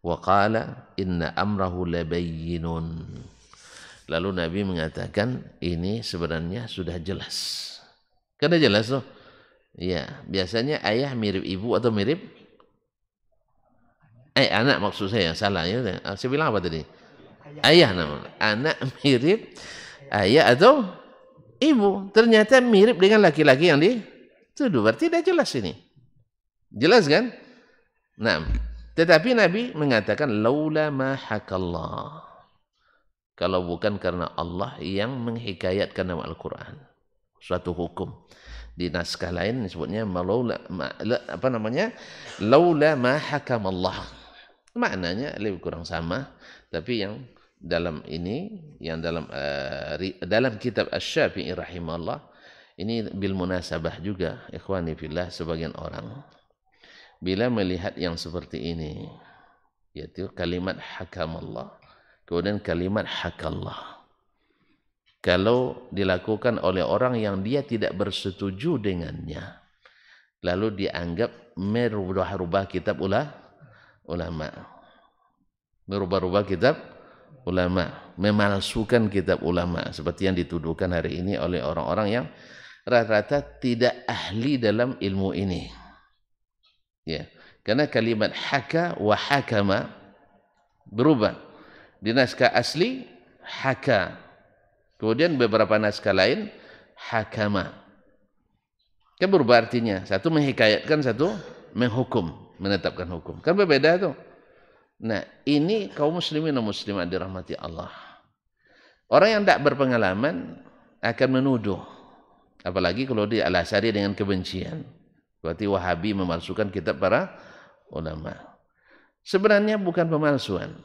Wa qala inna amrahu labayyinun. Lalu Nabi mengatakan ini sebenarnya sudah jelas. Karena jelas loh. Ya, biasanya ayah mirip ibu atau mirip anak maksud saya, salah ya. Saya bilang apa tadi? Ayah nama. Anak mirip ayah atau ibu. Ternyata mirip dengan laki-laki yang dituduh. Berarti tidak jelas ini. Jelas kan? Nah, tetapi Nabi mengatakan laula ma hakallah. Kalau bukan karena Allah yang menghikayatkan dalam Al-Qur'an suatu hukum. Di naskah lain disebutnya laula ma hakamallah. Maknanya lebih kurang sama, tapi yang dalam ini, yang dalam kitab Asy-Syafi'i rahimahullah, ini bil munasabah juga, ikhwani fillah, sebagian orang bila melihat yang seperti ini, yaitu kalimat hakamallah, kemudian kalimat hakallah, kalau dilakukan oleh orang yang dia tidak bersetuju dengannya, lalu dianggap merubah-rubah kitab ulama, merubah-rubah kitab ulama, memalsukan kitab ulama, seperti yang dituduhkan hari ini oleh orang-orang yang rata-rata tidak ahli dalam ilmu ini. Ya, karena kalimat haka wa hakama berubah. Di naskah asli haka, kemudian beberapa naskah lain hakama. Kan berubah artinya, satu menghikayatkan, satu menghukum, menetapkan hukum. Kan berbeda tuh. Nah, ini kaum muslimin dan muslimat dirahmati Allah. Orang yang tidak berpengalaman akan menuduh. Apalagi kalau dia al-Asy'ari dengan kebencian. Berarti Wahabi memalsukan kitab para ulama. Sebenarnya bukan pemalsuan.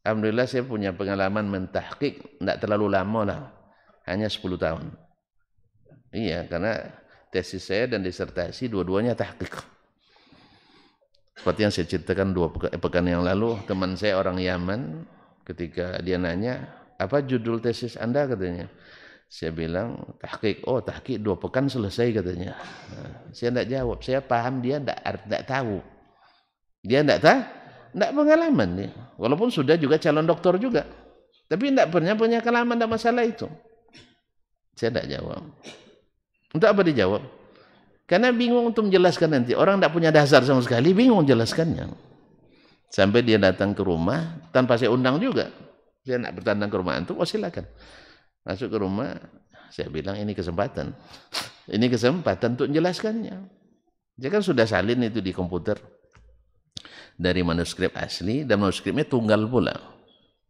Alhamdulillah saya punya pengalaman mentahqiq tidak terlalu lama lah. Hanya 10 tahun. Iya, karena tesis saya dan disertasi dua-duanya tahqiq. Seperti yang saya ceritakan 2 pekan yang lalu, teman saya orang Yaman, ketika dia nanya, apa judul tesis Anda katanya? Saya bilang, tahqiq. Oh, tahqiq 2 pekan selesai katanya. Nah, saya tidak jawab, saya paham dia tidak tahu. Dia tidak tahu, tidak pengalaman dia. Walaupun sudah juga calon doktor juga. Tapi tidak pernah punya pengalaman dalam masalah itu. Saya tidak jawab. Untuk apa dijawab? Karena bingung untuk menjelaskan nanti. Orang tidak punya dasar sama sekali, bingung menjelaskannya. Sampai dia datang ke rumah, tanpa saya undang juga. Saya nak bertandang ke rumah antum, oh silakan. Masuk ke rumah, saya bilang ini kesempatan. Ini kesempatan untuk menjelaskannya. Dia kan sudah salin itu di komputer. Dari manuskrip asli, dan manuskripnya tunggal pula.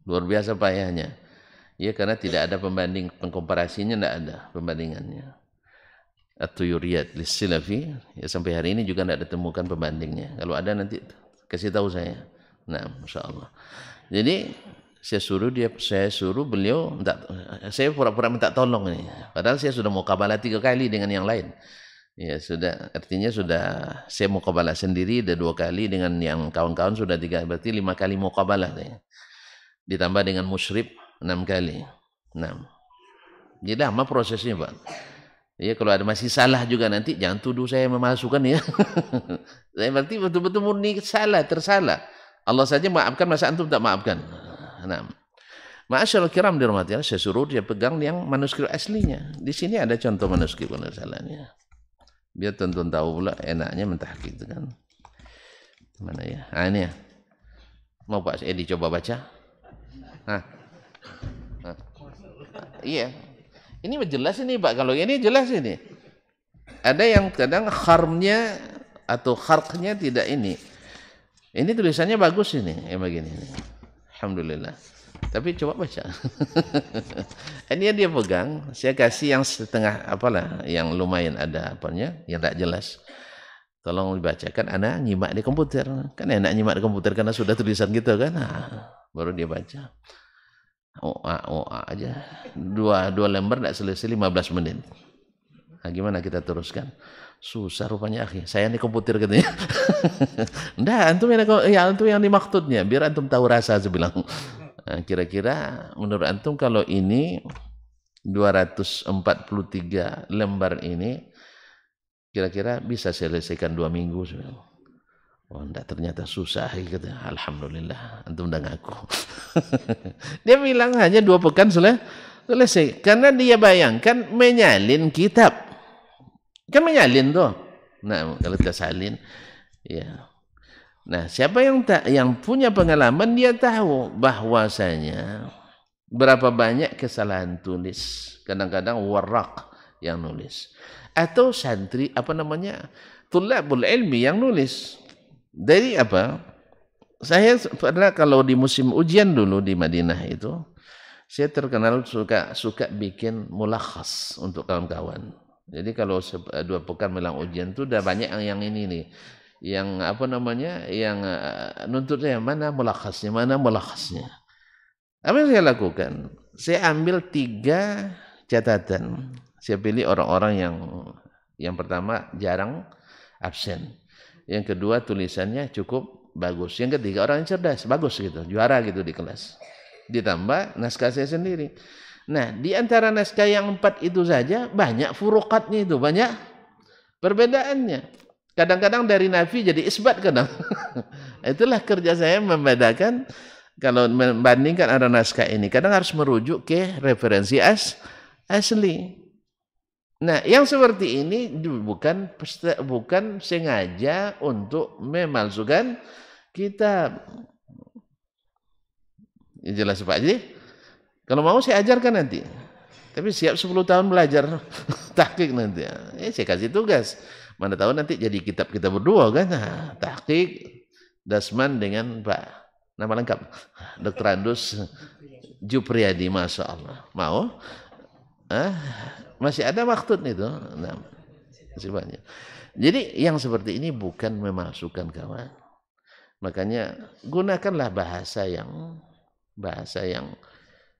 Luar biasa payahnya. Ya, karena tidak ada pembanding, pengkomparasinya tidak ada pembandingannya. At-Tuyuriyat lis-Silafi, ya sampai hari ini juga tidak ditemukan pembandingnya. Kalau ada nanti kasih tahu saya. Nah, Masya Allah. Jadi saya suruh beliau, saya pura-pura minta tolong ini. Padahal saya sudah muqabalah 3 kali dengan yang lain. Ya sudah, artinya sudah saya muqabalah sendiri ada 2 kali, dengan yang kawan-kawan sudah 3, berarti 5 kali muqabalah. Ditambah dengan musyrib 6 kali. 6. Jadi lama prosesnya, Pak. Ya, kalau ada masih salah juga nanti jangan tuduh saya memasukkan ya. Saya berarti betul-betul murni salah, tersalah. Allah saja maafkan, masa antum tak maafkan? Nah, ma'asyarul kiram dirahmati Allah, saya suruh dia pegang yang manuskrip aslinya. Di sini ada contoh manuskrip salahnya. Biar tonton tahu pula enaknya mentahqiq itu kan. Mana ya? Ah, ini ya. Mau Pak Edi coba baca? Hah? Iya. Ini jelas ini Pak, kalau ini jelas ini. Ada yang kadang kharmnya atau kharqnya tidak ini. Ini tulisannya bagus ini, yang begini. Alhamdulillah. Tapi coba baca. Ini dia pegang, saya kasih yang setengah apalah, yang lumayan ada apanya, yang tak jelas. Tolong dibacakan, anak nyimak di komputer. Kan enak nyimak di komputer karena sudah tulisan gitu kan. Nah, baru dia baca. OA aja. Dua lembar tidak selesai 15 menit. Nah, gimana kita teruskan? Susah rupanya akhi. Saya di komputer katanya. Enggak, antum yang dimaksudnya. Biar antum tahu rasa saya bilang. Nah, kira-kira menurut antum kalau ini 243 lembar ini kira-kira bisa selesaikan 2 minggu. Oh, enggak, ternyata susah gitu. Alhamdulillah, antum udah ngaku. Dia bilang hanya 2 pekan selesai. Karena dia bayangkan menyalin kitab. Kan menyalin tuh. Nah, kalau kita salin, ya. Nah, siapa yang punya pengalaman dia tahu bahwasanya berapa banyak kesalahan tulis. Kadang-kadang waraq yang nulis. Atau santri, tulabul ilmi yang nulis. Dari apa? Saya pernah kalau di musim ujian dulu di Madinah itu, saya terkenal suka bikin mulakhas untuk kawan-kawan. Jadi kalau 2 pekan melang ujian itu udah banyak yang ini nih, yang yang nuntutnya mana mulakhasnya. Apa yang saya lakukan? Saya ambil 3 catatan. Saya pilih orang-orang yang pertama jarang absen. Yang kedua tulisannya cukup bagus. Yang ketiga orang yang cerdas, bagus gitu, juara gitu di kelas. Ditambah naskah saya sendiri. Nah, di antara naskah yang 4 itu saja banyak furuqatnya itu, banyak perbedaannya. Kadang-kadang dari nafi jadi isbat kadang. Itulah kerja saya membedakan kalau membandingkan ada naskah ini. Kadang harus merujuk ke referensi asli. Nah, yang seperti ini bukan sengaja untuk memalsukan kitab. Ini jelas Pak Haji. Kalau mau saya ajarkan nanti. Tapi siap 10 tahun belajar tahqiq nanti. Saya kasih tugas. Mana tahu nanti jadi kitab kita berdua kan. Nah, tahqiq Dasman dengan Pak nama lengkap Dr. Andus Jupriyadi, Masya Allah. Mau? Masih ada maksud itu. Nah, masih banyak. Jadi yang seperti ini bukan memasukkan kawan. Makanya gunakanlah bahasa yang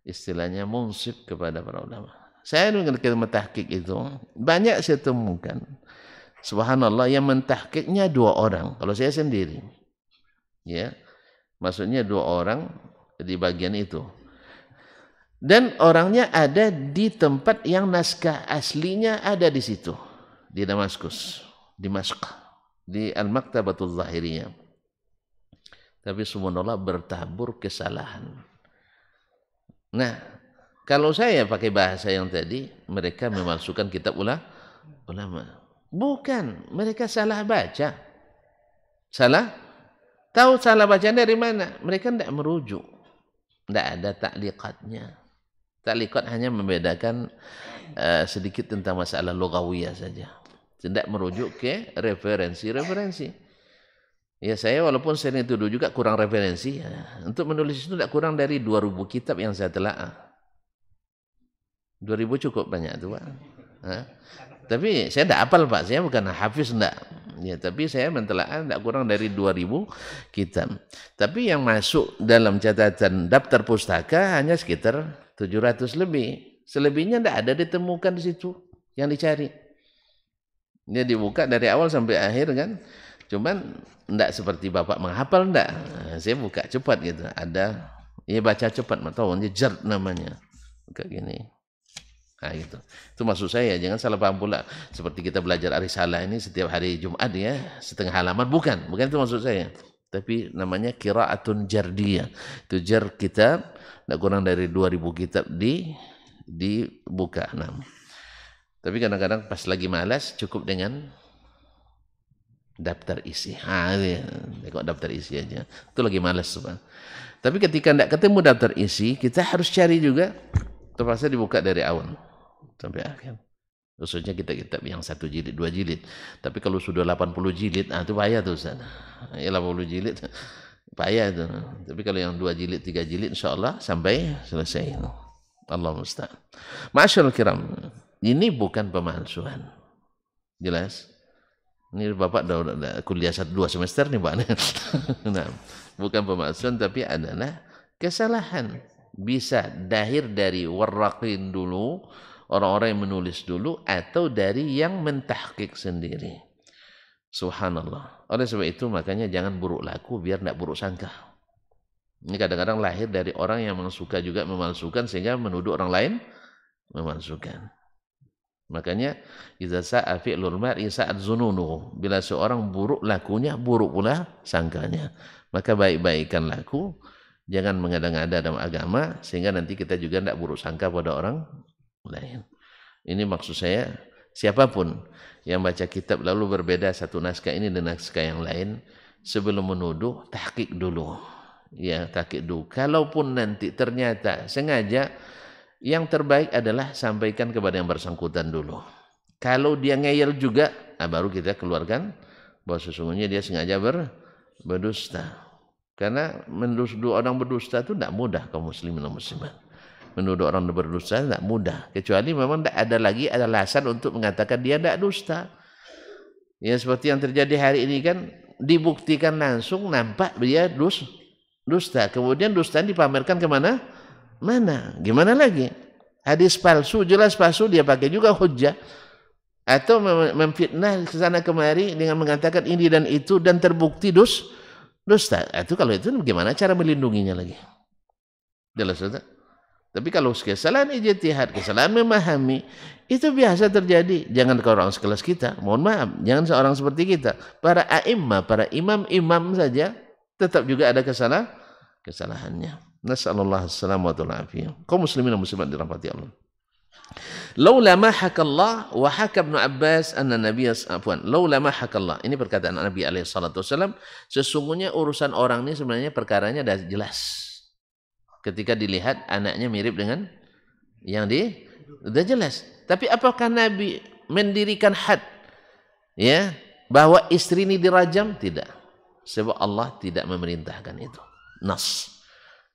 istilahnya munsif kepada para ulama. Saya dengan kalimat tahqiq itu banyak saya temukan. Subhanallah, yang mentahqiqnya 2 orang. Kalau saya sendiri. Ya. Maksudnya 2 orang di bagian itu. Dan orangnya ada di tempat yang naskah aslinya ada di situ, di Damaskus, di Dimashq, di Al-Maktabatul Zahiriyah. Tapi subhanallah bertabur kesalahan. Nah, kalau saya pakai bahasa yang tadi, mereka memalsukan kitab ulama. Bukan, mereka salah baca. Tahu salah bacaan dari mana? Mereka tidak merujuk. Tidak ada ta'liqatnya. Ta'liqat hanya membedakan sedikit tentang masalah lugawiyah saja. Tidak merujuk ke referensi. Ya, saya walaupun sering dituduh juga kurang referensi. Ya. Untuk menulis itu tidak kurang dari 2000 kitab yang saya telaah. 2000 cukup banyak tuh Pak. Hah? Tapi saya tidak hafal Pak, saya bukan hafiz enggak. Ya, tapi saya mentelaah tidak kurang dari 2000 kitab. Tapi yang masuk dalam catatan daftar pustaka hanya sekitar 700 lebih. Selebihnya tidak ada ditemukan di situ yang dicari. Dia dibuka dari awal sampai akhir kan. Cuman enggak seperti Bapak menghafal enggak. Nah, saya buka cepat gitu. Ada ya baca cepat, tahu dia jard namanya. Buka gini. Nah gitu. Itu maksud saya, jangan salah paham pula. Seperti kita belajar Arisalah ini setiap hari Jumat ya, setengah halaman, bukan itu maksud saya. Tapi namanya qiraatun jardiyah. Itu jar kitab, tidak kurang dari 2000 kitab dibuka. Nah. Tapi kadang-kadang pas lagi malas cukup dengan daftar isi. Kok daftar isi aja. Itu lagi malas. Tapi ketika tidak ketemu daftar isi, kita harus cari juga. Terpaksa dibuka dari awal sampai akhir. Khususnya kitab-kitab yang 1 jilid, 2 jilid. Tapi kalau sudah 80 jilid, itu payah tuh Ustaz. Ya 80 jilid, payah itu. Tapi kalau yang 2 jilid, 3 jilid, insyaAllah sampai selesai. Allah musta'an. Ma'asyarul kiram. Ini bukan pemalsuan. Jelas? Ini Bapak udah kuliah 2 semester nih Pak. Nah, bukan pemalsuan tapi adalah kesalahan. Bisa dahir dari warraqin dulu, orang-orang yang menulis dulu, atau dari yang mentahqiq sendiri. Subhanallah. Oleh sebab itu makanya jangan buruk laku biar tidak buruk sangka. Ini kadang-kadang lahir dari orang yang suka juga memalsukan sehingga menuduh orang lain memalsukan. Makanya idza sa'a fi'lul mar'i sa'at zununuhu. Bila seorang buruk lakunya, buruk pula sangkanya. Maka baik-baikkan laku, jangan mengada-ngada dalam agama sehingga nanti kita juga tidak buruk sangka pada orang lain. Ini maksud saya, siapapun yang baca kitab lalu berbeda satu naskah ini dengan naskah yang lain, sebelum menuduh tahqiq dulu. Ya, tahqiq dulu. Kalaupun nanti ternyata sengaja, yang terbaik adalah sampaikan kepada yang bersangkutan dulu. Kalau dia ngeyel juga, baru kita keluarkan bahwa sesungguhnya dia sengaja berdusta. Karena menuduh orang berdusta itu tidak mudah kaum muslimin dan muslimat. Menuduh orang berdusta tidak mudah. Kecuali memang tidak ada lagi alasan untuk mengatakan dia tidak dusta. Ya seperti yang terjadi hari ini kan, dibuktikan langsung nampak dia dusta. Kemudian dusta dipamerkan kemana? Mana? Gimana lagi? Hadis palsu, jelas palsu, dia pakai juga hujjah. Atau memfitnah ke sana kemari dengan mengatakan ini dan itu dan terbukti dusta. Itu kalau itu bagaimana cara melindunginya lagi? Jelas tak? Tapi kalau kesalahan ijtihad, kesalahan memahami, itu biasa terjadi. Jangan ke orang sekelas kita, mohon maaf, jangan seorang seperti kita. Para a'immah, para imam-imam saja tetap juga ada kesalahannya. Nas'alullah as-salamatu wal-afiyah. Kaum muslimin dan muslimat dirahmati Allah. Laula ma hakallah wa haka Ibnu Abbas anna Nabiy laula ma hakallah. Ini perkataan Nabi alaihi salatu wasallam, sesungguhnya urusan orang ini sebenarnya perkaranya sudah jelas. Ketika dilihat anaknya mirip dengan yang sudah jelas. Tapi apakah Nabi mendirikan had ya bahwa istri ini dirajam? Tidak. Sebab Allah tidak memerintahkan itu. Nas.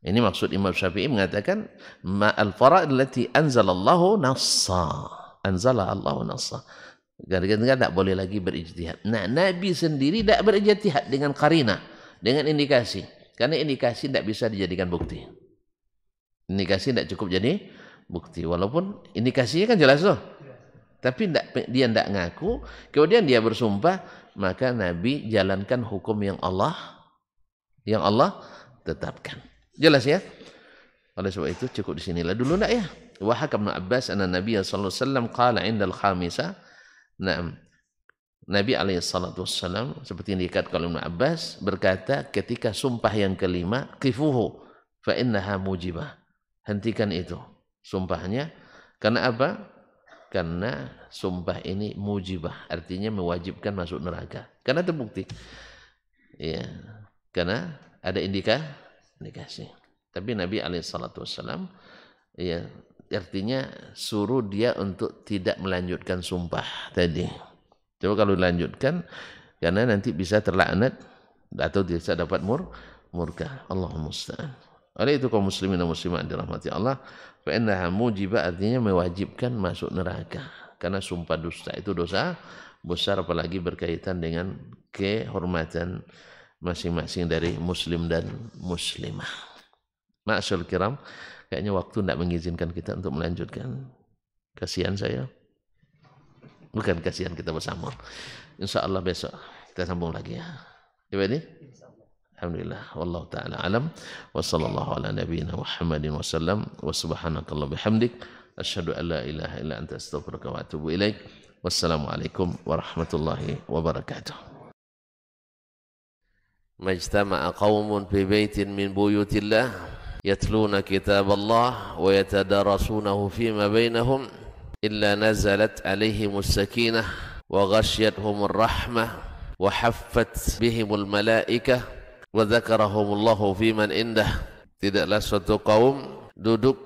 Ini maksud Imam Syafi'i mengatakan ma'al fara'id allati anzalallahu nassa. Anzalallahu nassa. Gara-gara tidak boleh lagi berijtihad. Nah, Nabi sendiri tidak berijtihad dengan qarina, dengan indikasi. Karena indikasi tidak bisa dijadikan bukti. Indikasi tidak cukup jadi bukti. Walaupun indikasinya kan jelas loh. Tapi dia tidak ngaku, kemudian dia bersumpah, maka Nabi jalankan hukum yang Allah tetapkan. Jelas ya? Oleh sebab itu cukup di sinilah dulu enggak ya? Wa haka Ibnu Abbas anna Nabiy sallallahu alaihi wasallam qala 'inda al-khamisah. Naam. Nabi alaihi salatu wasallam seperti yang dikatakan oleh Ibnu Abbas berkata ketika sumpah yang kelima, qifuhu fa innaha mujibah. Hentikan itu sumpahnya. Karena apa? Karena sumpah ini mujibah, artinya mewajibkan masuk neraka. Karena terbukti. Ya. Karena ada indikasi. Tapi Nabi alaihissalam ya artinya suruh dia untuk tidak melanjutkan sumpah tadi. Coba kalau dilanjutkan karena nanti bisa terlaknat atau bisa dapat murka. Allahumma musta'an. Oleh itu kaum muslimin dan muslimat dirahmati Allah, fa innaha mujibah, artinya mewajibkan masuk neraka. Karena sumpah dusta itu dosa besar, apalagi berkaitan dengan kehormatan masing-masing dari muslim dan muslimah. Ma'asyarul kiram, kayaknya waktu tidak mengizinkan kita untuk melanjutkan. Kasihan saya. Bukan kasihan, kita bersama. InsyaAllah besok kita sambung lagi ya. Gimana? Alhamdulillah, wallahu ta'ala alam, wa sallallahu ala nabiyyina Muhammadin wa sallam, wa subhanakallah bihamdik, asyhadu an la ilaha illa anta astaghfiruka wa atubu ilaik. Wassalamualaikum warahmatullahi wabarakatuh. Majtama'a qaumun fi baitin min buyutillah yatluna kitaballah wa yatadarasunahu fima bainahum illa nazalat alaihimus sakinah wa ghasyiyatuhumur rahmah wa haffat bihimul malaikah wa dzakarahumullahu fiman indah. Tidaklah suatu kaum duduk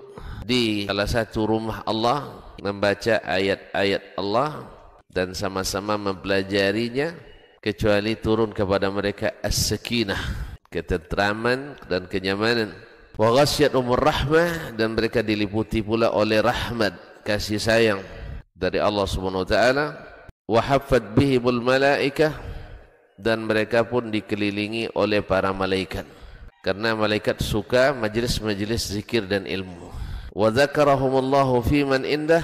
di salah satu rumah Allah membaca ayat-ayat Allah dan sama-sama mempelajarinya, kecuali turun kepada mereka as-sakinah, ketentraman dan kenyamanan. Wa ghasyiyatuhumur rahmah, dan mereka diliputi pula oleh rahmat, kasih sayang dari Allah Subhanahu wa taala. Wa haffat bihimul malaikah, dan mereka pun dikelilingi oleh para malaikat, karena malaikat suka majlis-majlis zikir dan ilmu. Wa dzakarahumullahu fiman indah,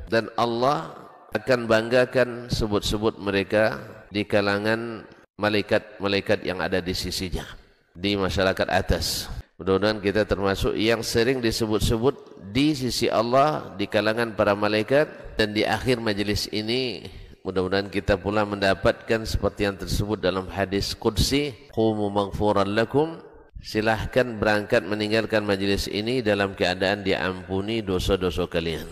dan Allah akan banggakan sebut-sebut mereka di kalangan malaikat-malaikat yang ada di sisinya, di masyarakat atas. Mudah-mudahan kita termasuk yang sering disebut-sebut di sisi Allah di kalangan para malaikat, dan di akhir majlis ini mudah-mudahan kita pula mendapatkan seperti yang tersebut dalam hadis qudsi, qumu maghfuran lakum, silahkan berangkat meninggalkan majlis ini dalam keadaan diampuni dosa-dosa kalian.